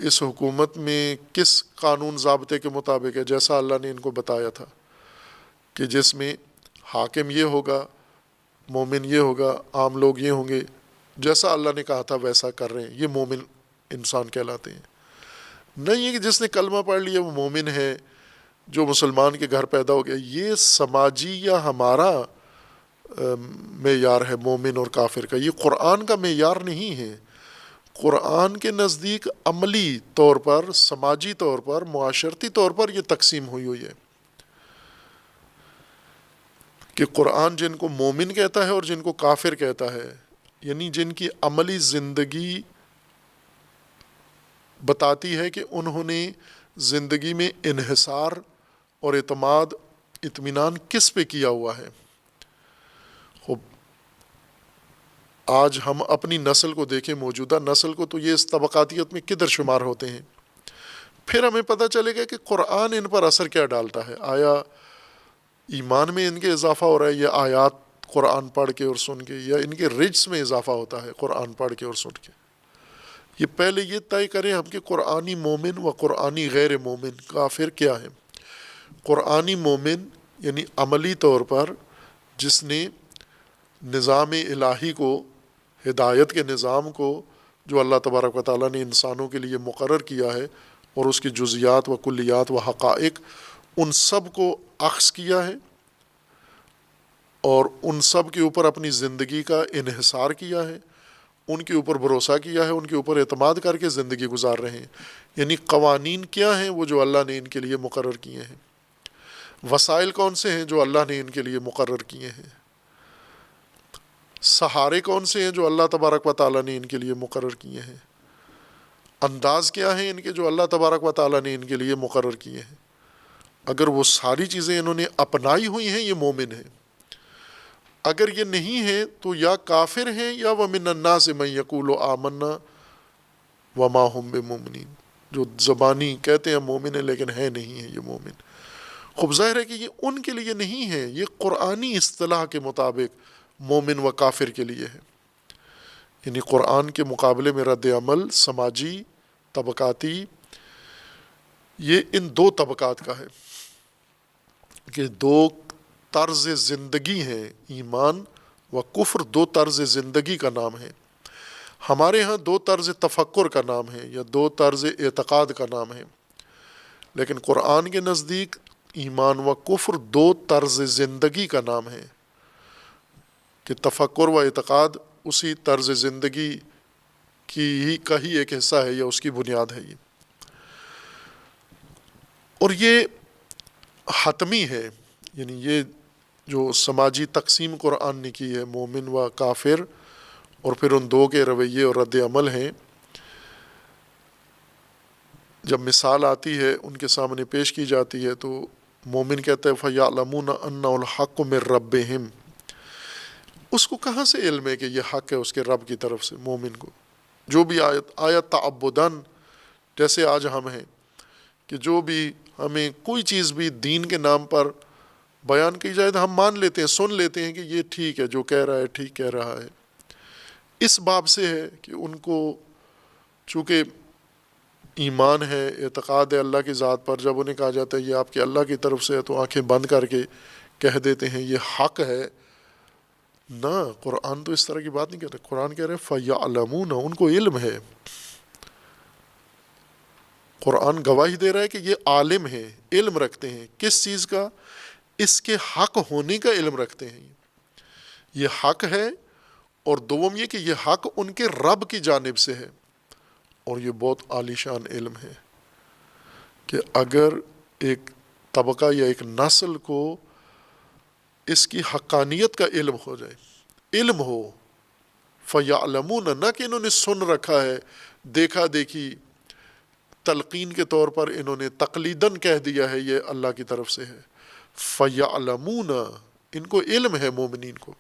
اس حکومت میں کس قانون ضابطے کے مطابق ہے؟ جیسا اللہ نے ان کو بتایا تھا کہ جس میں حاکم یہ ہوگا، مومن یہ ہوگا، عام لوگ یہ ہوں گے، جیسا اللہ نے کہا تھا ویسا کر رہے ہیں، یہ مومن انسان کہلاتے ہیں. نہیں ہے کہ جس نے کلمہ پڑھ لیا وہ مومن ہے، جو مسلمان کے گھر پیدا ہو گیا. یہ سماجی یا ہمارا معیار ہے مومن اور کافر کا، یہ قرآن کا معیار نہیں ہے. قرآن کے نزدیک عملی طور پر، سماجی طور پر، معاشرتی طور پر یہ تقسیم ہوئی ہے کہ قرآن جن کو مومن کہتا ہے اور جن کو کافر کہتا ہے، یعنی جن کی عملی زندگی بتاتی ہے کہ انہوں نے زندگی میں انحصار اور اعتماد، اطمینان کس پہ کیا ہوا ہے. آج ہم اپنی نسل کو دیکھیں، موجودہ نسل کو، تو یہ اس طبقاتیت میں کدھر شمار ہوتے ہیں. پھر ہمیں پتہ چلے گا کہ قرآن ان پر اثر کیا ڈالتا ہے. آیا ایمان میں ان کے اضافہ ہو رہا ہے یہ آیات قرآن پڑھ کے اور سن کے، یا ان کے رجس میں اضافہ ہوتا ہے قرآن پڑھ کے اور سن کے؟ یہ پہلے یہ طے کریں ہم کہ قرآنی مومن و قرآنی غیر مومن کافر کیا ہے. قرآنی مومن یعنی عملی طور پر جس نے نظام الہی کو، ہدایت کے نظام کو جو اللہ تبارک و تعالیٰ نے انسانوں کے لیے مقرر کیا ہے، اور اس کی جزیات و کلیات و حقائق، ان سب کو اخذ کیا ہے اور ان سب کے اوپر اپنی زندگی کا انحصار کیا ہے، ان کے اوپر بھروسہ کیا ہے، ان کے اوپر اعتماد کر کے زندگی گزار رہے ہیں. یعنی قوانین کیا ہیں وہ جو اللہ نے ان کے لیے مقرر کیے ہیں، وسائل کون سے ہیں جو اللہ نے ان کے لیے مقرر کیے ہیں، سہارے کون سے ہیں جو اللہ تبارک و تعالیٰ نے ان کے لیے مقرر کیے ہیں، انداز کیا ہیں ان کے جو اللہ تبارک و تعالیٰ نے ان کے لیے مقرر کیے ہیں. اگر وہ ساری چیزیں انہوں نے اپنائی ہوئی ہیں یہ مومن ہیں، اگر یہ نہیں ہیں تو یا کافر ہیں یا وَمِنَ النَّاسِ مَن يَقُولُ آمَنَّا وَمَا هُم بِمُؤْمِنِينَ، جو زبانی کہتے ہیں مومن ہیں لیکن ہے نہیں ہیں یہ مومن۔ خوب ظاہر ہے کہ یہ ان کے لیے نہیں ہے، یہ قرآنی اصطلاح کے مطابق مومن و کافر کے لیے ہے، یعنی قرآن کے مقابلے میں رد عمل سماجی طبقاتی یہ ان دو طبقات کا ہے کہ دو طرز زندگی ہیں، ایمان و کفر دو طرز زندگی کا نام ہے، ہمارے ہاں دو طرز تفکر کا نام ہے یا دو طرز اعتقاد کا نام ہے، لیکن قرآن کے نزدیک ایمان و کفر دو طرز زندگی کا نام ہے کہ تفکر و اعتقاد اسی طرز زندگی کا ہی ایک حصہ ہے یا اس کی بنیاد ہے یہ، اور یہ حتمی ہے، یعنی یہ جو سماجی تقسیم قرآن نے کی ہے مومن و کافر اور پھر ان دو کے رویے اور رد عمل ہیں، جب مثال آتی ہے ان کے سامنے پیش کی جاتی ہے تو مومن کہتا ہے فَيَعْلَمُونَ أَنَّهُ الْحَقُّ مِن رَبِّهِمْ، اس کو کہاں سے علم ہے کہ یہ حق ہے اس کے رب کی طرف سے؟ مومن کو جو بھی آیت تعبداً جیسے آج ہم ہیں کہ جو بھی ہمیں کوئی چیز بھی دین کے نام پر بیان کی جائے تو ہم مان لیتے ہیں، سن لیتے ہیں کہ یہ ٹھیک ہے، جو کہہ رہا ہے ٹھیک کہہ رہا ہے، اس باب سے ہے کہ ان کو چونکہ ایمان ہے اعتقاد ہے اللہ کی ذات پر، جب انہیں کہا جاتا ہے یہ آپ کے اللہ کی طرف سے ہے تو آنکھیں بند کر کے کہہ دیتے ہیں یہ حق ہے۔ نہ، قرآن تو اس طرح کی بات نہیں کہہ رہا، قرآن کہہ رہے ہیں فَيَعْلَمُونَ، ان کو علم ہے، قرآن گواہی دے رہا ہے کہ یہ عالم ہیں، علم رکھتے ہیں، کس چیز کا؟ اس کے حق ہونے کا علم رکھتے ہیں، یہ حق ہے، اور دوم یہ کہ یہ حق ان کے رب کی جانب سے ہے، اور یہ بہت عالی شان علم ہے کہ اگر ایک طبقہ یا ایک نسل کو اس کی حقانیت کا علم ہو جائے، علم ہو، فَيَعْلَمُونَ، نہ کہ انہوں نے سن رکھا ہے، دیکھا دیکھی تلقین کے طور پر انہوں نے تقلیداً کہہ دیا ہے یہ اللہ کی طرف سے ہے، فَيَعْلَمُونَ، ان کو علم ہے مومنین کو۔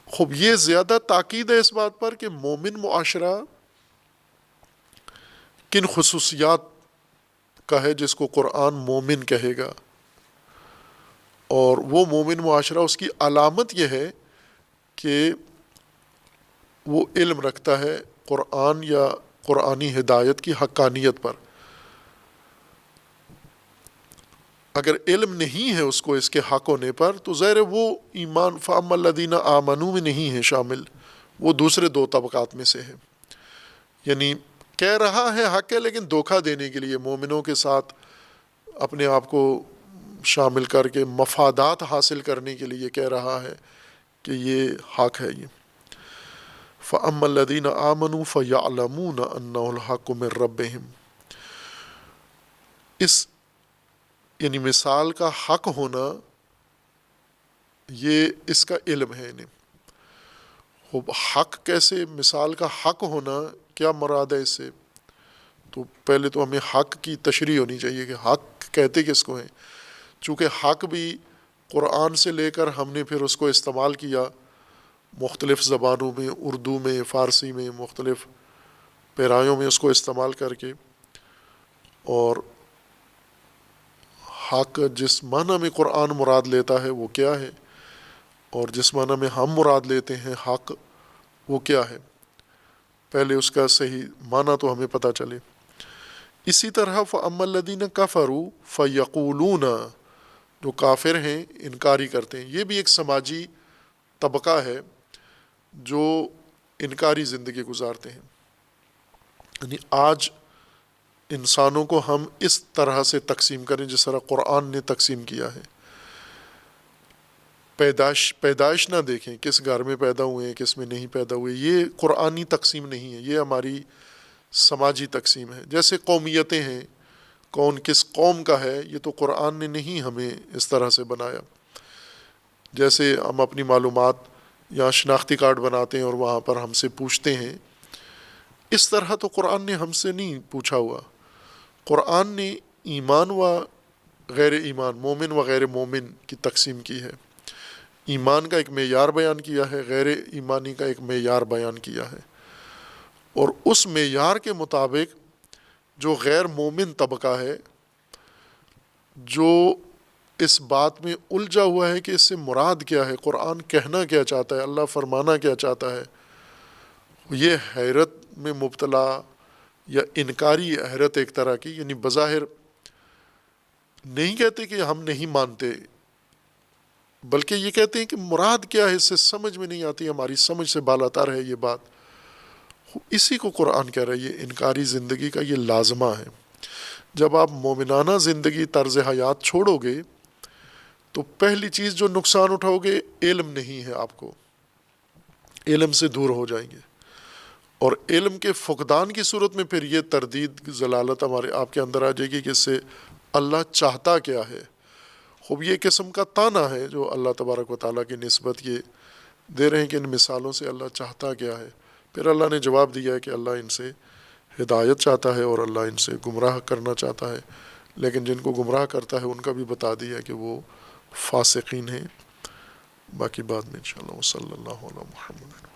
خوب یہ زیادہ تاکید ہے اس بات پر کہ مومن معاشرہ کن خصوصیات کا ہے جس کو قرآن مومن کہے گا، اور وہ مومن معاشرہ اس کی علامت یہ ہے کہ وہ علم رکھتا ہے قرآن یا قرآنی ہدایت کی حقانیت پر۔ اگر علم نہیں ہے اس کو اس کے حق ہونے پر تو ظاہر ہے وہ ایمان فَأَمَّا الَّذِينَ آمَنُوا میں نہیں ہے شامل، وہ دوسرے دو طبقات میں سے ہے، یعنی کہہ رہا ہے حق ہے لیکن دھوکہ دینے کے لیے مومنوں کے ساتھ اپنے آپ کو شامل کر کے مفادات حاصل کرنے کے لیے کہہ رہا ہے کہ یہ حق ہے۔ یہ فَأَمَّا الَّذِينَ آمَنُوا فَيَعْلَمُونَ أَنَّهُ الْحَقُّ مِن رَبِّهِمْ، اس یعنی مثال کا حق ہونا یہ اس کا علم ہے انہیں۔ حق کیسے؟ مثال کا حق ہونا کیا مراد ہے اس سے؟ تو پہلے تو ہمیں حق کی تشریح ہونی چاہیے کہ حق کہتے کس کو ہیں، چونکہ حق بھی قرآن سے لے کر ہم نے پھر اس کو استعمال کیا مختلف زبانوں میں، اردو میں، فارسی میں، مختلف پیرایوں میں اس کو استعمال کر کے، اور حق جس معنی میں قرآن مراد لیتا ہے وہ کیا ہے، اور جس معنی میں ہم مراد لیتے ہیں حق وہ کیا ہے، پہلے اس کا صحیح معنی تو ہمیں پتہ چلے۔ اسی طرح فَأَمَّا الَّذِينَ كَفَرُوا فَيَقُولُونَ، جو کافر ہیں انکاری کرتے ہیں، یہ بھی ایک سماجی طبقہ ہے جو انکاری زندگی گزارتے ہیں، یعنی آج انسانوں کو ہم اس طرح سے تقسیم کریں جس طرح قرآن نے تقسیم کیا ہے، پیدائش نہ دیکھیں کس گھر میں پیدا ہوئے ہیں کس میں نہیں پیدا ہوئے، یہ قرآنی تقسیم نہیں ہے، یہ ہماری سماجی تقسیم ہے۔ جیسے قومیتیں ہیں، کون کس قوم کا ہے، یہ تو قرآن نے نہیں ہمیں اس طرح سے بنایا، جیسے ہم اپنی معلومات یا شناختی کارڈ بناتے ہیں اور وہاں پر ہم سے پوچھتے ہیں، اس طرح تو قرآن نے ہم سے نہیں پوچھا ہوا۔ قرآن نے ایمان و غیر ایمان، مومن و غیر مومن کی تقسیم کی ہے، ایمان کا ایک معیار بیان کیا ہے، غیر ایمانی کا ایک معیار بیان کیا ہے، اور اس معیار کے مطابق جو غیر مومن طبقہ ہے، جو اس بات میں الجھا ہوا ہے کہ اس سے مراد کیا ہے، قرآن کہنا کیا چاہتا ہے، اللہ فرمانا کیا چاہتا ہے، یہ حیرت میں مبتلا یا انکاری حیرت ایک طرح کی، یعنی بظاہر نہیں کہتے کہ ہم نہیں مانتے، بلکہ یہ کہتے ہیں کہ مراد کیا ہے، اس سے سمجھ میں نہیں آتی، ہماری سمجھ سے بالاتر ہے یہ بات، اسی کو قرآن کہہ رہا ہے، یہ انکاری زندگی کا یہ لازمہ ہے۔ جب آپ مومنانہ زندگی طرز حیات چھوڑو گے تو پہلی چیز جو نقصان اٹھاؤ گے، علم نہیں ہے، آپ کو علم سے دور ہو جائیں گے، اور علم کے فقدان کی صورت میں پھر یہ تردید ضلالت ہمارے آپ کے اندر آ جائے گی کہ اس سے اللہ چاہتا کیا ہے۔ خوب یہ قسم کا تانا ہے جو اللہ تبارک و تعالیٰ کی نسبت یہ دے رہے ہیں کہ ان مثالوں سے اللہ چاہتا کیا ہے۔ پھر اللہ نے جواب دیا ہے کہ اللہ ان سے ہدایت چاہتا ہے اور اللہ ان سے گمراہ کرنا چاہتا ہے، لیکن جن کو گمراہ کرتا ہے ان کا بھی بتا دیا کہ وہ فاسقین ہیں۔ باقی بعد میں انشاءاللہ، صلی اللہ علیہ محمد۔